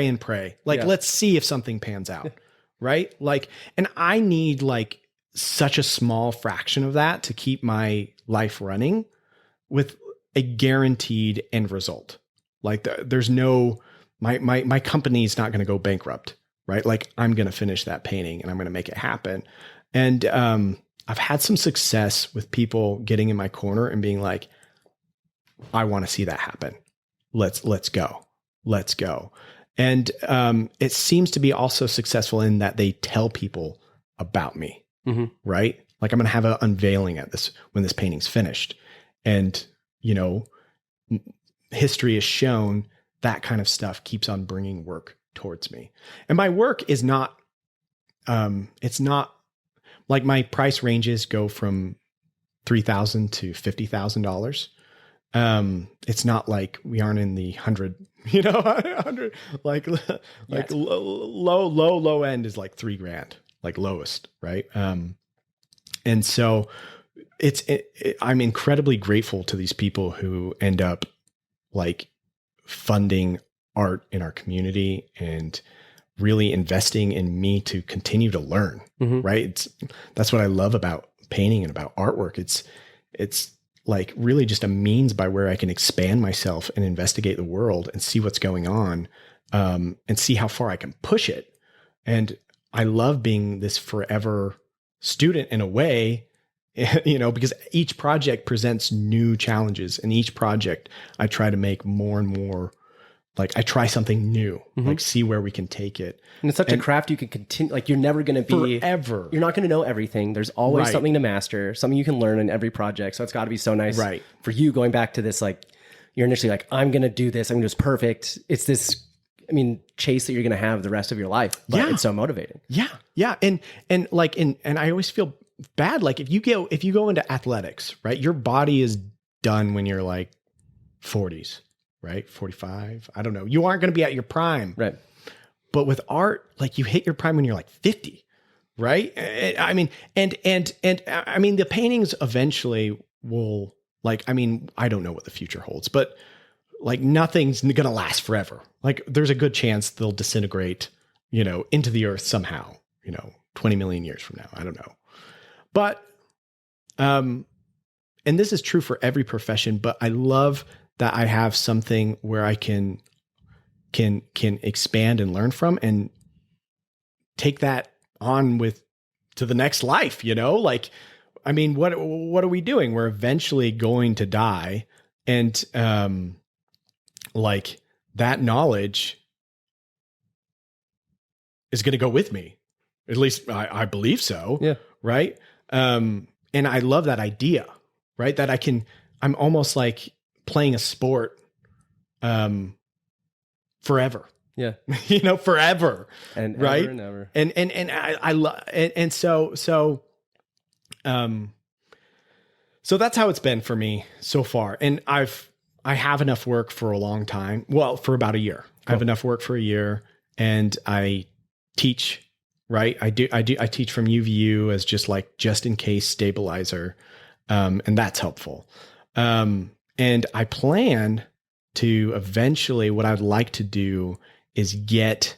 and pray. Like, let's see if something pans out. Right. Like, and I need like such a small fraction of that to keep my life running with a guaranteed end result. Like there's no, my company's not going to go bankrupt, right? Like I'm going to finish that painting and I'm going to make it happen. And, I've had some success with people getting in my corner and being like, I want to see that happen. Let's go. Let's go. And, it seems to be also successful in that they tell people about me, right? Like I'm going to have an unveiling at this, when this painting's finished. And, you know, history has shown that kind of stuff keeps on bringing work towards me. And my work is not, it's not, like my price ranges go from $3,000 to $50,000. It's not like we aren't in the 100, you know, 100, like low end is like $3,000, like lowest. Right. And so I'm incredibly grateful to these people who end up like funding art in our community and really investing in me to continue to learn. Right. That's what I love about painting and about artwork. It's like really just a means by where I can expand myself and investigate the world and see what's going on, and see how far I can push it. And I love being this forever student in a way, you know, because each project presents new challenges, and each project I try to make more and more. Like I try something new, like see where we can take it. And it's such a craft you can continue. Like you're never going to be forever. You're not going to know everything. There's always something to master, something you can learn in every project. So it's got to be so nice for you going back to this. Like you're initially like, I'm going to do this. I'm going to do this perfect. It's this, I mean, chase that you're going to have the rest of your life. But it's so motivating. Yeah. Yeah. And like, and I always feel bad. Like if you go into athletics, right, your body is done when you're like 40s. Right? 45. I don't know. You aren't going to be at your prime. Right. But with art, like you hit your prime when you're like 50. Right. I mean, and I mean, the paintings eventually will like, I mean, I don't know what the future holds, but like nothing's going to last forever. Like there's a good chance they'll disintegrate, you know, into the earth somehow, you know, 20 million years from now. I don't know. But, and this is true for every profession, but I love that I have something where I can expand and learn from and take that on to the next life, you know? Like, I mean, what are we doing? We're eventually going to die. And, like that knowledge is going to go with me. At least I believe so. Yeah. Right. And I love that idea, right? That I'm almost like playing a sport, forever. Yeah. You know, forever. And right. Ever and ever. And I love, and so that's how it's been for me so far. And I have enough work for a long time. Well, for about a year. Cool. I have enough work for a year, and I teach, right? I teach from UVU as just in case stabilizer. And that's helpful. And I plan to eventually, what I would like to do is get,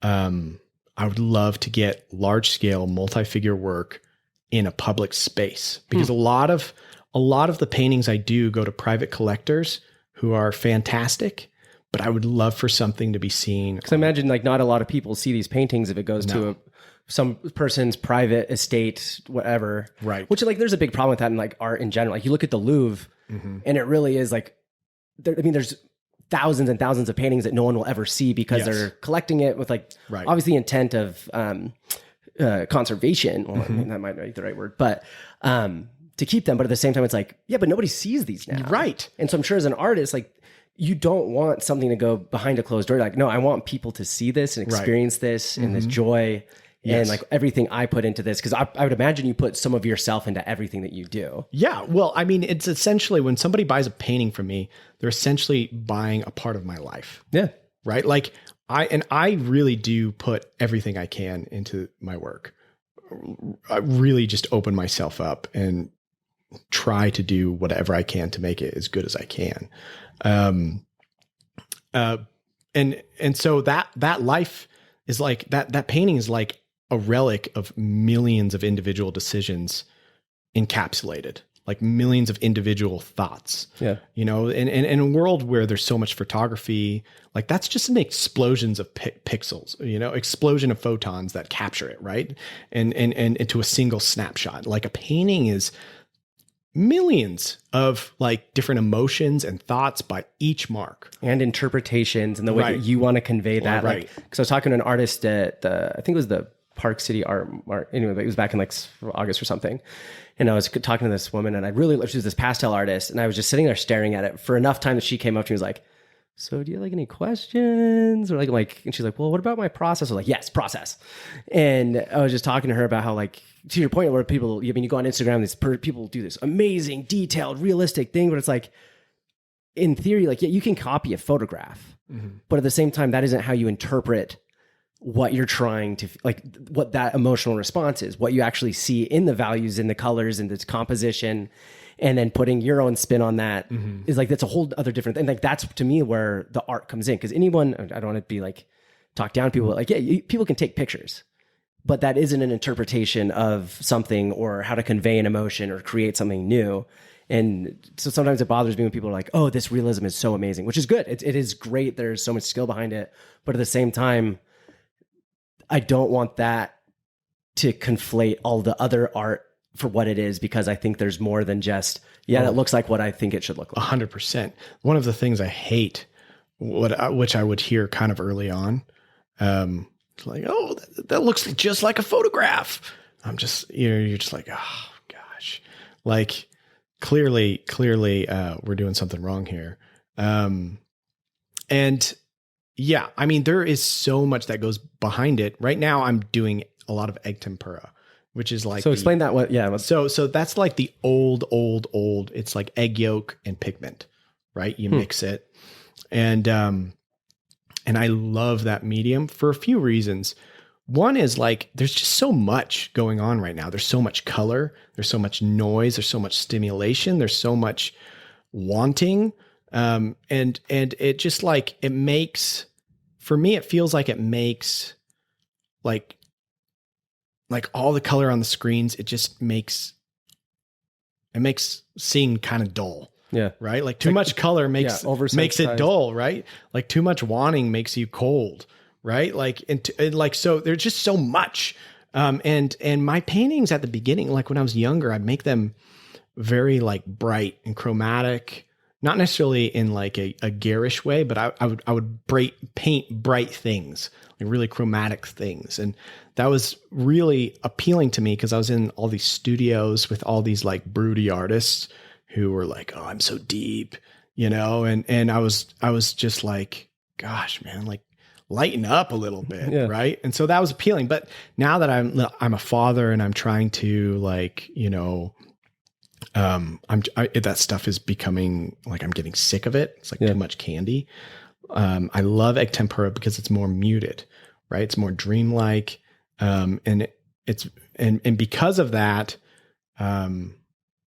I would love to get large scale multi-figure work in a public space, because a lot of the paintings I do go to private collectors who are fantastic, but I would love for something to be seen. Because I imagine like not a lot of people see these paintings if it goes to some person's private estate, whatever. Right. Which like, there's a big problem with that in like art in general. Like you look at the Louvre and it really is like, there's thousands and thousands of paintings that no one will ever see because they're collecting it with like, obviously intent of, conservation. Well, I mean, that might not be the right word, but, to keep them. But at the same time, it's like, yeah, but nobody sees these now. Right. And so I'm sure as an artist, like you don't want something to go behind a closed door. Like, no, I want people to see this and experience this and this joy. And like everything I put into this, because I would imagine you put some of yourself into everything that you do. Yeah. Well, I mean, it's essentially when somebody buys a painting from me, they're essentially buying a part of my life. Yeah. Right. Like I really do put everything I can into my work, I really just open myself up and try to do whatever I can to make it as good as I can. And so that life is like that painting is like a relic of millions of individual decisions encapsulated, like millions of individual thoughts. Yeah. You know, and in a world where there's so much photography, like that's just an explosions of pixels, you know, explosion of photons that capture it, right? And into a single snapshot. Like a painting is millions of like different emotions and thoughts by each mark and interpretations and the way Right. that you want to convey that. Right. Like, because I was talking to an artist at I think it was the Park City Art. Anyway, but it was back in like August or something. And I was talking to this woman, and she was this pastel artist, and I was just sitting there staring at it for enough time that she came up to me and was like, "So do you have like any questions?" Or like, and she's like, "Well, what about my process?" I was like, "Yes, process." And I was just talking to her about how, like, to your point, where people, I mean, you go on Instagram, people do this amazing, detailed, realistic thing, but it's like, in theory, like, yeah, you can copy a photograph, but at the same time, that isn't how you interpret what you're trying to, like, what that emotional response is, what you actually see in the values, in the colors, and the composition, and then putting your own spin on that is like, that's a whole other different thing. Like, that's to me where the art comes in. Because anyone, I don't want to be like, talk down to people, but like, yeah, people can take pictures, but that isn't an interpretation of something or how to convey an emotion or create something new. And so sometimes it bothers me when people are like, "Oh, this realism is so amazing," which is good. It is great. There's so much skill behind it. But at the same time, I don't want that to conflate all the other art for what it is, because I think there's more than just, that looks like what I think it should look like. 100%. One of the things I hate, which I would hear kind of early on, it's like, "Oh, that looks just like a photograph." I'm just, you're just like, "Oh gosh," like clearly, we're doing something wrong here. And yeah, I mean, there is so much that goes behind it. Right now, I'm doing a lot of egg tempura, which is like, so explain that. So that's like the old. It's like egg yolk and pigment, right? You mix it, and I love that medium for a few reasons. One is like, there's just so much going on right now. There's so much color. There's so much noise. There's so much stimulation. There's so much wanting. And it just like, it makes, for me, it feels like it makes like all the color on the screens. It makes seeing kind of dull. Yeah. Right. Like too much color makes it dull, right? Like too much wanting makes you cold. Right. Like, and like, so there's just so much. And my paintings at the beginning, like when I was younger, I'd make them very like bright and chromatic, not necessarily in like a garish way, but I would paint bright things, like really chromatic things. And that was really appealing to me because I was in all these studios with all these like broody artists who were like, "Oh, I'm so deep," you know? And I was just like, gosh, man, like, lighten up a little bit. Yeah. Right. And so that was appealing. But now that I'm a father and I'm trying to like, you know, that stuff is becoming like, I'm getting sick of it. It's like too much candy. I love egg tempura because it's more muted, right? It's more dreamlike. And because of that,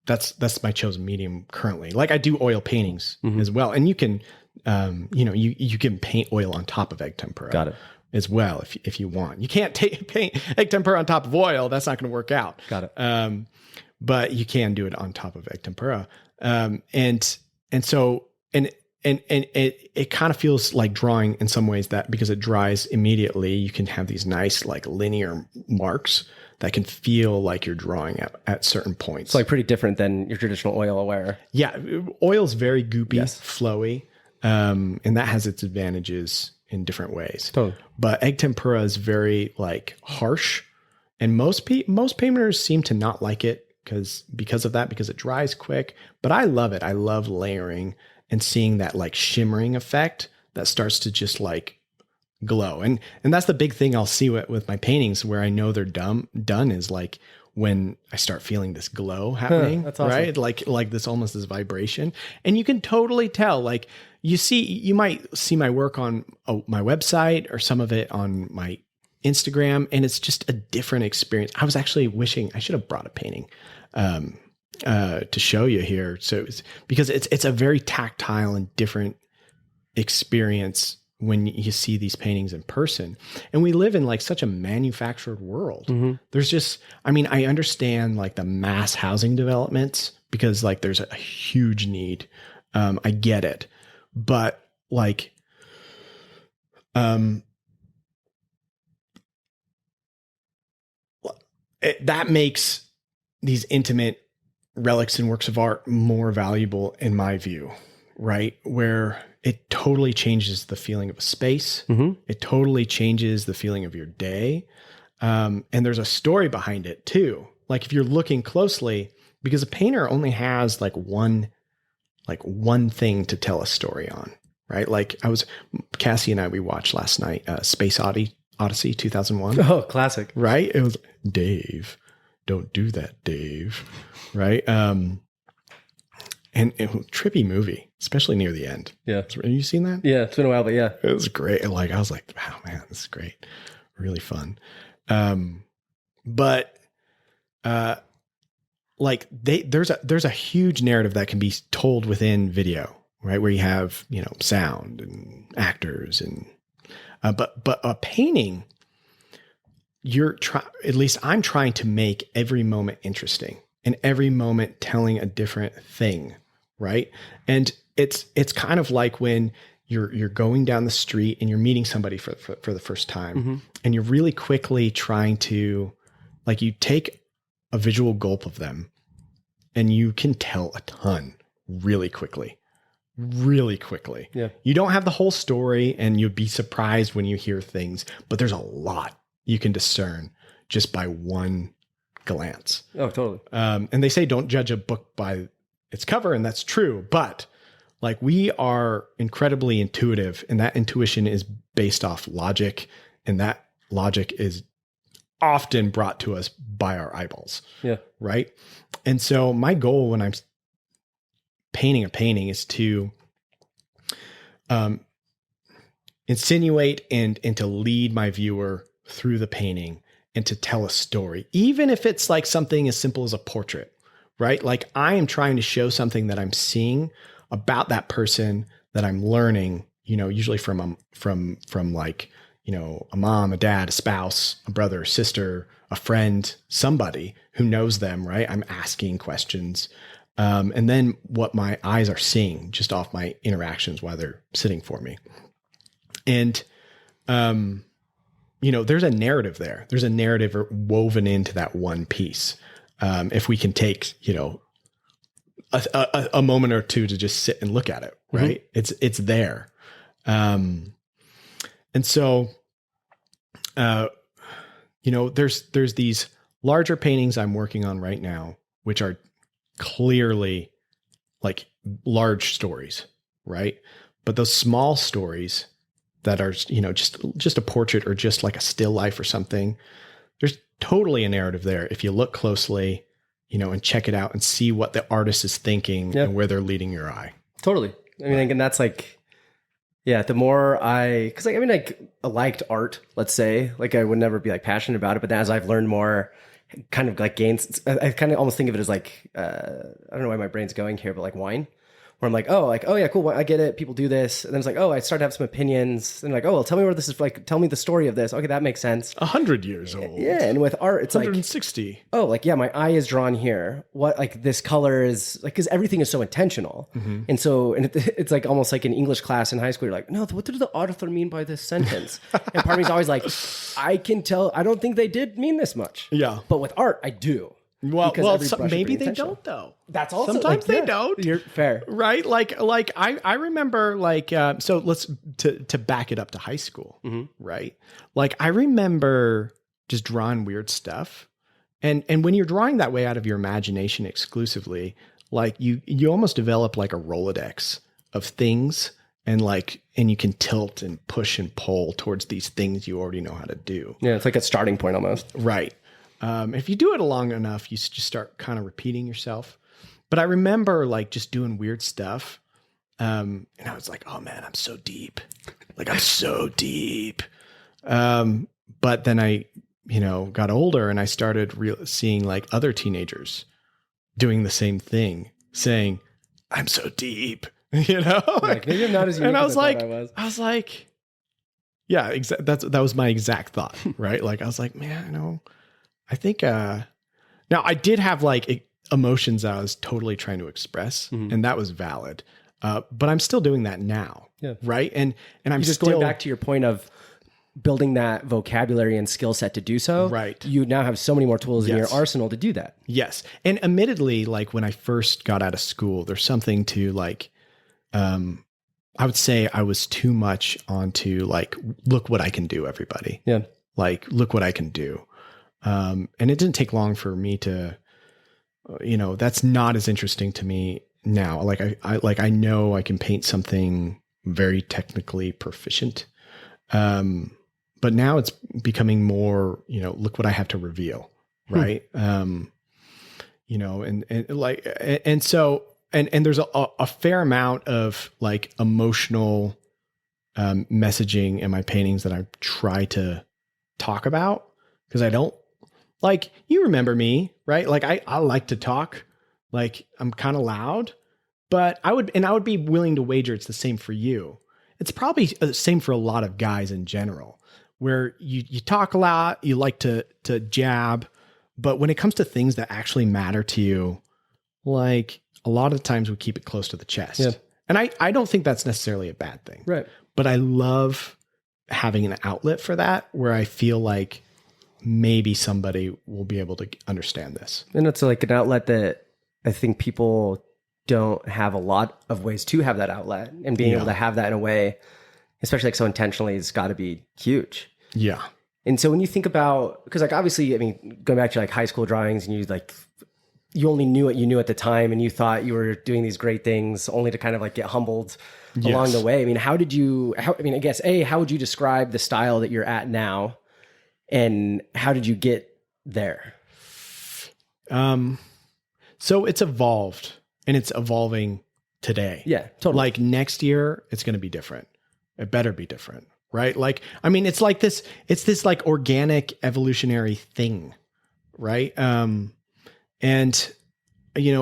that's my chosen medium currently. Like I do oil paintings as well. And you can, you can paint oil on top of egg tempura. Got it. As well, if you want. You can't paint egg tempura on top of oil. That's not going to work out. Got it. But you can do it on top of egg tempura. And so it kind of feels like drawing in some ways, that because it dries immediately, you can have these nice like linear marks that can feel like you're drawing at certain points. It's like pretty different than your traditional oil wear. Yeah. Oil's very goopy, flowy. And that has its advantages in different ways. Totally. But egg tempura is very like harsh, and most painters seem to not like it because of that, because it dries quick. But I love it. I love layering and seeing that like shimmering effect that starts to just like glow. And that's the big thing I'll see with my paintings where I know they're done is like when I start feeling this glow happening, that's awesome. Right? Like this, almost this vibration. And you can totally tell, like you might see my work on my website or some of it on my Instagram, and it's just a different experience. I was actually wishing I should have brought a painting to show you here. So because it's a very tactile and different experience when you see these paintings in person. And we live in like such a manufactured world. There's just, I mean, I understand like the mass housing developments because like there's a huge need. I get it. But like, that makes these intimate relics and works of art more valuable in my view, right? Where it totally changes the feeling of a space. It totally changes the feeling of your day. And there's a story behind it too. Like if you're looking closely, because a painter only has like one thing to tell a story on, right? Like Cassie and I, we watched last night, Space Odyssey 2001. Oh, classic. Right? It was, Dave, don't do that, Dave. Right? And it was a trippy movie, especially near the end. Yeah. Have you seen that? Yeah, it's been a while, but yeah. It was great. Like, I was like, wow, man, this is great. Really fun. Like there's a huge narrative that can be told within video, right? Where you have, sound and actors and, but a painting, at least I'm trying to make every moment interesting and every moment telling a different thing. Right. And it's kind of like when you're going down the street and you're meeting somebody for the first time and you're really quickly trying to, like, you take a visual gulp of them and you can tell a ton really quickly. Yeah. You don't have the whole story and you'd be surprised when you hear things, but there's a lot you can discern just by one glance. Oh, totally. And they say, don't judge a book by its cover. And that's true. But like, we are incredibly intuitive, and that intuition is based off logic. And that logic is often brought to us by our eyeballs. Yeah. Right. And so my goal when I'm painting a painting is to insinuate and to lead my viewer through the painting and to tell a story, even if it's like something as simple as a portrait, right? Like I am trying to show something that I'm seeing about that person that I'm learning, usually from like, a mom, a dad, a spouse, a brother, a sister, a friend, somebody who knows them, right? I'm asking questions. And then what my eyes are seeing just off my interactions while they're sitting for me. And, there's a narrative there. There's a narrative woven into that one piece. If we can take, a moment or two to just sit and look at it, right? It's there. And so, there's these larger paintings I'm working on right now, which are clearly like large stories, right? But those small stories that are, just a portrait or just like a still life or something, there's totally a narrative there. If you look closely, and check it out and see what the artist is thinking and where they're leading your eye. Totally. I mean, and that's like, yeah, the more I liked art, let's say, like I would never be like passionate about it. But then as I've learned more, kind of like gains, I kind of almost think of it as like, I don't know why my brain's going here, but like wine. Where I'm like, oh yeah, cool. I get it. People do this. And then it's like, I started to have some opinions. And like, well, tell me where this is, like, tell me the story of this. Okay, that makes sense. 100 years old. Yeah. And with art, it's 160. Like, my eye is drawn here. What, like, this color is like, because everything is so intentional. And so, it's like almost like an English class in high school. You're like, no, what did the author mean by this sentence? And part of me is always like, I can tell, I don't think they did mean this much. Yeah. But with art, I do. Well, maybe they don't though. That's also sometimes they don't. You're fair, right? Like I remember so let's to back it up to high school, right? Like I remember just drawing weird stuff, and when you're drawing that way out of your imagination exclusively, like you almost develop like a Rolodex of things, and you can tilt and push and pull towards these things you already know how to do. Yeah, it's like a starting point almost, right? If you do it long enough, you just start kind of repeating yourself. But I remember like just doing weird stuff. And I was like, oh man, I'm so deep. Like I'm so deep. but then I, got older and I started seeing like other teenagers doing the same thing, saying, I'm so deep, Like, maybe I'm not as unique and I as was I like, thought I was. yeah, that was my exact thought, right? Like, I was like, man, I think, now I did have like emotions I was totally trying to express, and that was valid. But I'm still doing that now. Yeah. Right. And I'm Just still going back to your point of building that vocabulary and skill set to do so. Right. You now have so many more tools in your Yes. arsenal to do that. Yes. And admittedly, like when I first got out of school, there's something to like, I would say I was too much onto like, look what I can do, everybody. Yeah. Like, look what I can do. And it didn't take long for me to, that's not as interesting to me now. Like I know I can paint something very technically proficient. But now it's becoming more, look what I have to reveal. Right. And there's a fair amount of like emotional, messaging in my paintings that I try to talk about, because I don't like, you remember me, right? Like I like to talk, like I'm kind of loud, but I would be willing to wager it's the same for you. It's probably the same for a lot of guys in general, where you talk a lot, you like to jab, but when it comes to things that actually matter to you, like a lot of times we keep it close to the chest. Yeah. And I don't think that's necessarily a bad thing. Right. But I love having an outlet for that where I feel like maybe somebody will be able to understand this. And it's like an outlet that I think people don't have a lot of ways to have that outlet, and being able to have that in a way, especially like so intentionally, has got to be huge. Yeah. And so when you think about, because like obviously, I mean, going back to like high school drawings, and you only knew what you knew at the time, and you thought you were doing these great things only to kind of like get humbled along the way. I mean, how would you describe the style that you're at now, and how did you get there? So it's evolved, and it's evolving today. Yeah, totally. Like next year, it's going to be different. It better be different, right? Like, I mean, it's this like organic evolutionary thing, right? And when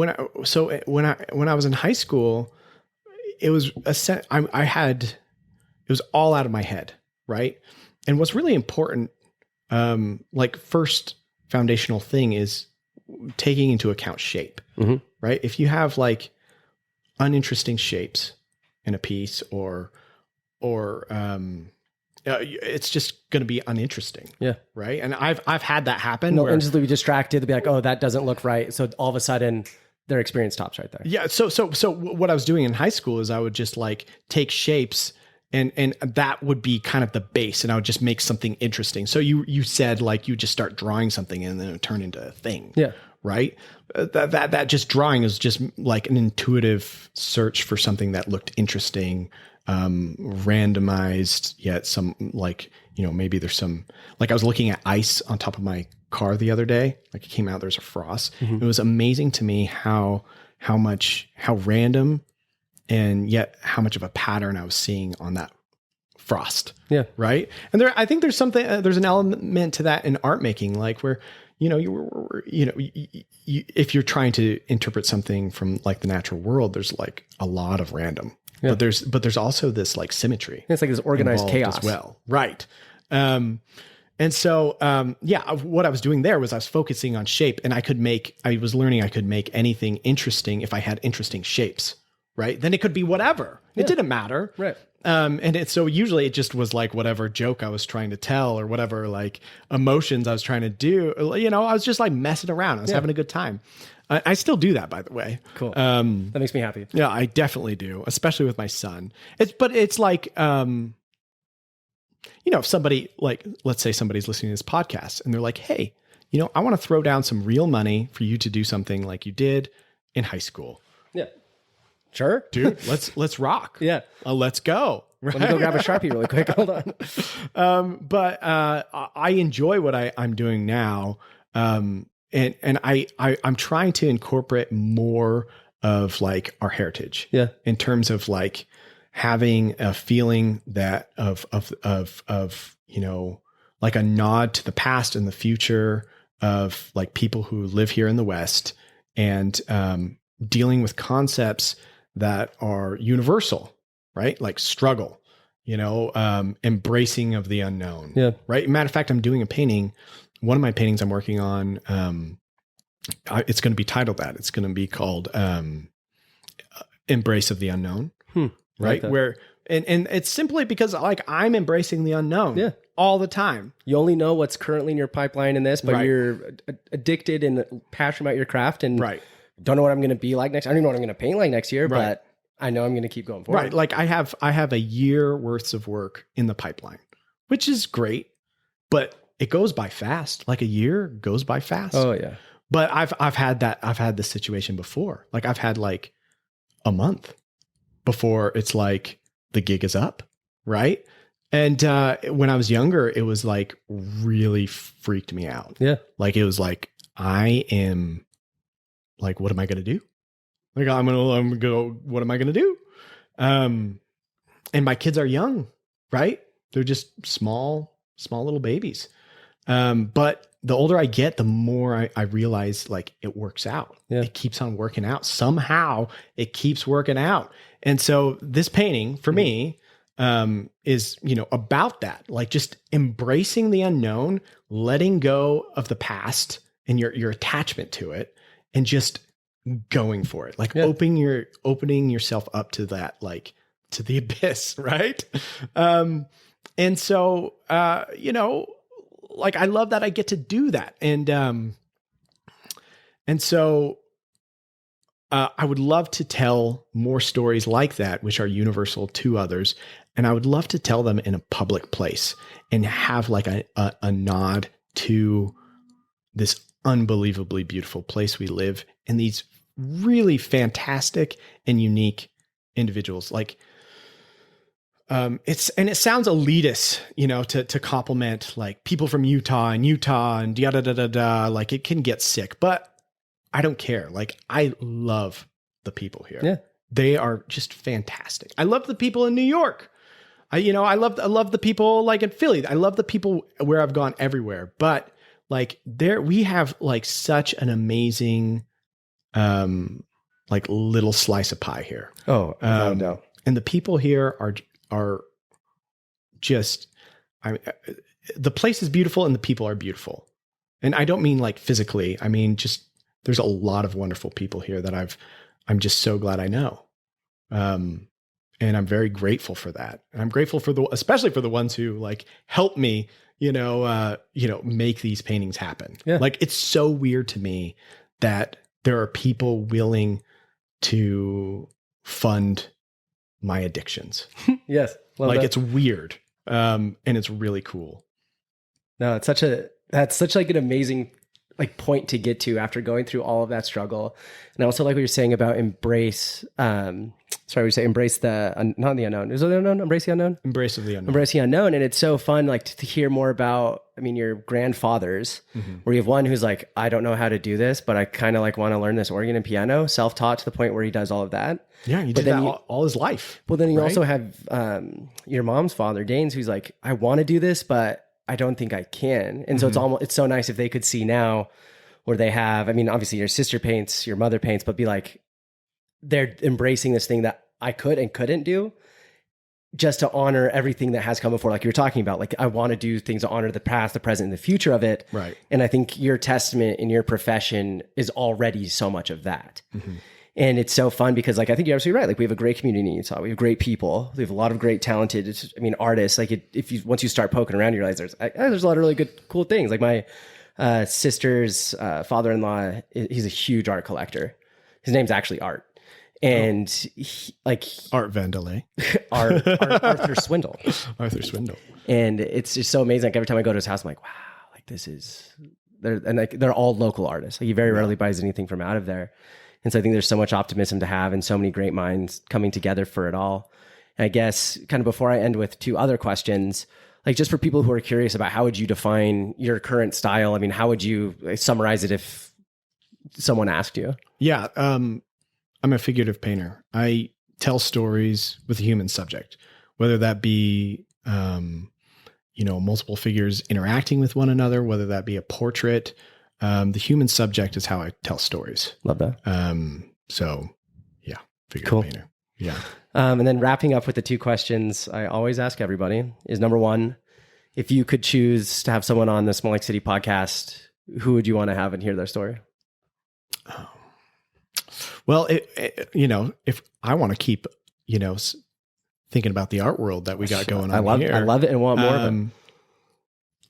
I was in high school, it was it was all out of my head, right? And what's really important, like first foundational thing is taking into account shape, right? If you have like uninteresting shapes in a piece, or it's just going to be uninteresting. Yeah. Right. And I've had that happen. They'll instantly be distracted. They'll be like, oh, that doesn't look right. So all of a sudden their experience stops right there. Yeah. So what I was doing in high school is I would just like take shapes, and that would be kind of the base, and I would just make something interesting. So you said like you just start drawing something and then it would turn into a thing. Yeah. Right. That just drawing is just like an intuitive search for something that looked interesting, randomized, yet some like, maybe there's some, like I was looking at ice on top of my car the other day, like it came out, there's a frost. It was amazing to me how random, and yet how much of a pattern I was seeing on that frost. Yeah. Right. And I think there's there's an element to that in art making, like where, if you're trying to interpret something from like the natural world, there's like a lot of random, but there's also this like symmetry. It's like this organized chaos as well. Right. And so, what I was doing there was I was focusing on shape, and I was learning I could make anything interesting if I had interesting shapes, right? Then it could be whatever. It didn't matter. Right. So usually it just was like whatever joke I was trying to tell, or whatever like emotions I was trying to do, I was just like messing around. I was having a good time. I still do that, by the way. Cool. That makes me happy. Yeah, I definitely do, especially with my son. It's like, if somebody, like, let's say somebody's listening to this podcast and they're like, hey, I want to throw down some real money for you to do something like you did in high school. Yeah. Sure. Dude, let's rock. Yeah. Let's go. Right? Let me go grab a Sharpie really quick. Hold on. But I enjoy what I'm doing now. And I'm trying to incorporate more of like our heritage. Yeah. In terms of like having a feeling that of like a nod to the past and the future of like people who live here in the West, and dealing with concepts that are universal, right? Like struggle, embracing of the unknown. Yeah. Right. Matter of fact, I'm doing a painting. One of my paintings I'm working on, it's going to be titled that. It's going to be called Embrace of the Unknown. Right. Like where, and it's simply because like I'm embracing the unknown all the time. You only know what's currently in your pipeline in this, but Right. you're addicted and passionate about your craft and Right. don't know what I'm going to be like next. I don't even know what I'm going to paint like next year, Right. but I know I'm going to keep going forward. Right. Like I have a year worth of work in the pipeline, which is great, but it goes by fast. Like a year goes by fast. Oh yeah. But I've had this situation before. Like I've had like a month before it's like the gig is up. Right. And when I was younger, it was like really freaked me out. Yeah. Like it was like, I am like, what am I going to do? Like, I'm going to go, what am I going to do? And my kids are young, right? They're just small little babies. But the older I get, the more I realize like it works out. Yeah. It keeps on working out. Somehow it keeps working out. And so this painting for me, is, about that, like just embracing the unknown, letting go of the past and your attachment to it, and just going for it, like opening yourself up to that, like to the abyss. Right. And so, like, I love that I get to do that. And so, I would love to tell more stories like that, which are universal to others. And I would love to tell them in a public place and have like a nod to this unbelievably beautiful place we live, and these really fantastic and unique individuals. Like, it sounds elitist, to compliment like people from Utah and da da da da da. Like it can get sick, but I don't care. Like I love the people here. Yeah. They are just fantastic. I love the people in New York. I love the people like in Philly. I love the people where I've gone everywhere, but like we have like such an amazing, like little slice of pie here. Oh, no. And the people here are just, the place is beautiful and the people are beautiful. And I don't mean like physically. I mean, just there's a lot of wonderful people here that I'm just so glad I know. And I'm very grateful for that. And I'm grateful especially for the ones who like help me, make these paintings happen. Yeah. Like it's so weird to me that there are people willing to fund my addictions. Yes. Like it's weird. And it's really cool. No, that's such like an amazing like point to get to after going through all of that struggle. And I also like what you're saying about embrace, embrace the, not the unknown. Is it the unknown? Embrace the unknown? Embrace of the unknown. Embrace the unknown. And it's so fun like to hear more about, your grandfathers, where you have one who's like, I don't know how to do this, but I kind of like want to learn this organ and piano, self-taught to the point where he does all of that. Yeah, he did that all his life. Well, then you also have your mom's father, Dane's, who's like, I want to do this, but I don't think I can. And so it's so nice if they could see now where they have, obviously your sister paints, your mother paints, but be like, they're embracing this thing that I could and couldn't do, just to honor everything that has come before. Like you were talking about, like, I want to do things to honor the past, the present, and the future of it. Right. And I think your testament in your profession is already so much of that. And it's so fun because like, I think you're absolutely right. Like we have a great community in Utah. We have great people. We have a lot of great talented, artists. Like once you start poking around, you realize there's a lot of really good, cool things. Like my sister's father-in-law, he's a huge art collector. His name's actually Art. And Art Vandelay. Arthur Swindle. Arthur Swindle. And it's just so amazing. Like every time I go to his house, I'm like, wow, like they're all local artists. Like he very rarely buys anything from out of there. And so I think there's so much optimism to have and so many great minds coming together for it all. And I guess kind of before I end with two other questions, like just for people who are curious about how would you define your current style? How would you summarize it if someone asked you? Yeah. I'm a figurative painter. I tell stories with a human subject, whether that be, multiple figures interacting with one another, whether that be a portrait. The human subject is how I tell stories. Love that. So yeah, figure Cool. painter. Yeah. And then wrapping up with the two questions I always ask everybody is, number one, if you could choose to have someone on the Small Lake City podcast, who would you want to have and hear their story? Well, if I want to keep, thinking about the art world that we got going on here. I love it and want more of it.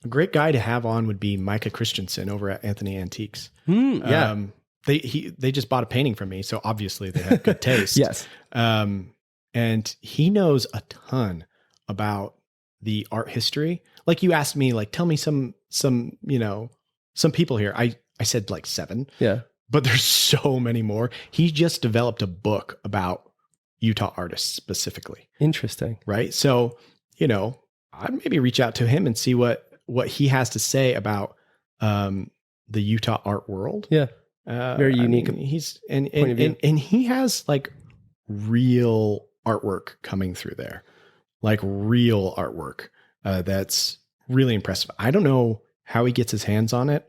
A great guy to have on would be Micah Christensen over at Anthony Antiques. Yeah. They just bought a painting from me, so obviously they have good taste. Yes. And he knows a ton about the art history. Like you asked me, like, tell me some people here. I said like 7. Yeah. But there's so many more. He just developed a book about Utah artists specifically. Interesting. Right. So, I'd maybe reach out to him and see what he has to say about the Utah art world. Yeah. Very unique. He's and he has like real artwork coming through there, like real artwork that's really impressive. I don't know how he gets his hands on it.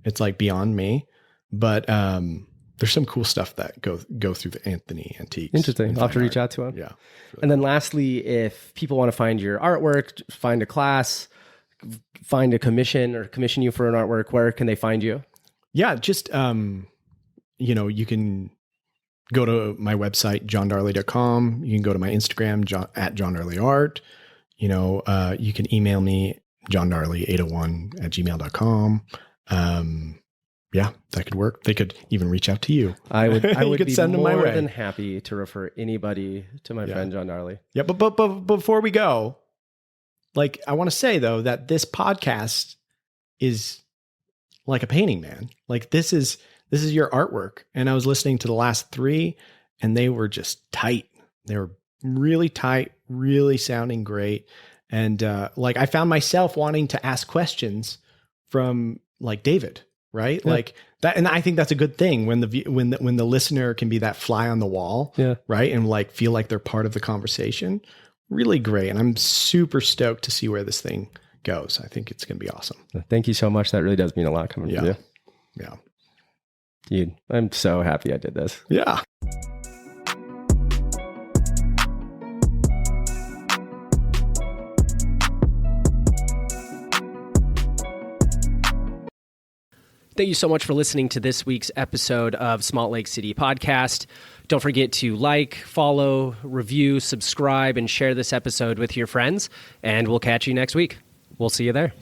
It's like beyond me, but there's some cool stuff that go through the Anthony Antiques. Interesting. I'll have to reach out to him. Yeah. And then lastly, if people want to find your artwork, find a class, find a commission or commission you for an artwork, where can they find you? Yeah, just, you can go to my website, johndarley.com. You can go to my Instagram, at John Darley Art. You can email me, johndarley801@gmail.com. Yeah, that could work. They could even reach out to you. I would could be send them my more way. than happy to refer anybody to my friend John Darley. Yeah, but before we go, like, I want to say though that this podcast is like a painting, man. Like this is your artwork. And I was listening to the last 3 and they were just tight. They were really tight, really sounding great. And like I found myself wanting to ask questions from like David, right? Yeah. Like that. And I think that's a good thing when the listener can be that fly on the wall, right? And like feel like they're part of the conversation. Really great. And I'm super stoked to see where this thing goes. I think it's going to be awesome. Thank you so much. That really does mean a lot coming from you. Yeah. Dude, I'm so happy I did this. Yeah. Thank you so much for listening to this week's episode of Small Lake City Podcast. Don't forget to like, follow, review, subscribe, and share this episode with your friends. And we'll catch you next week. We'll see you there.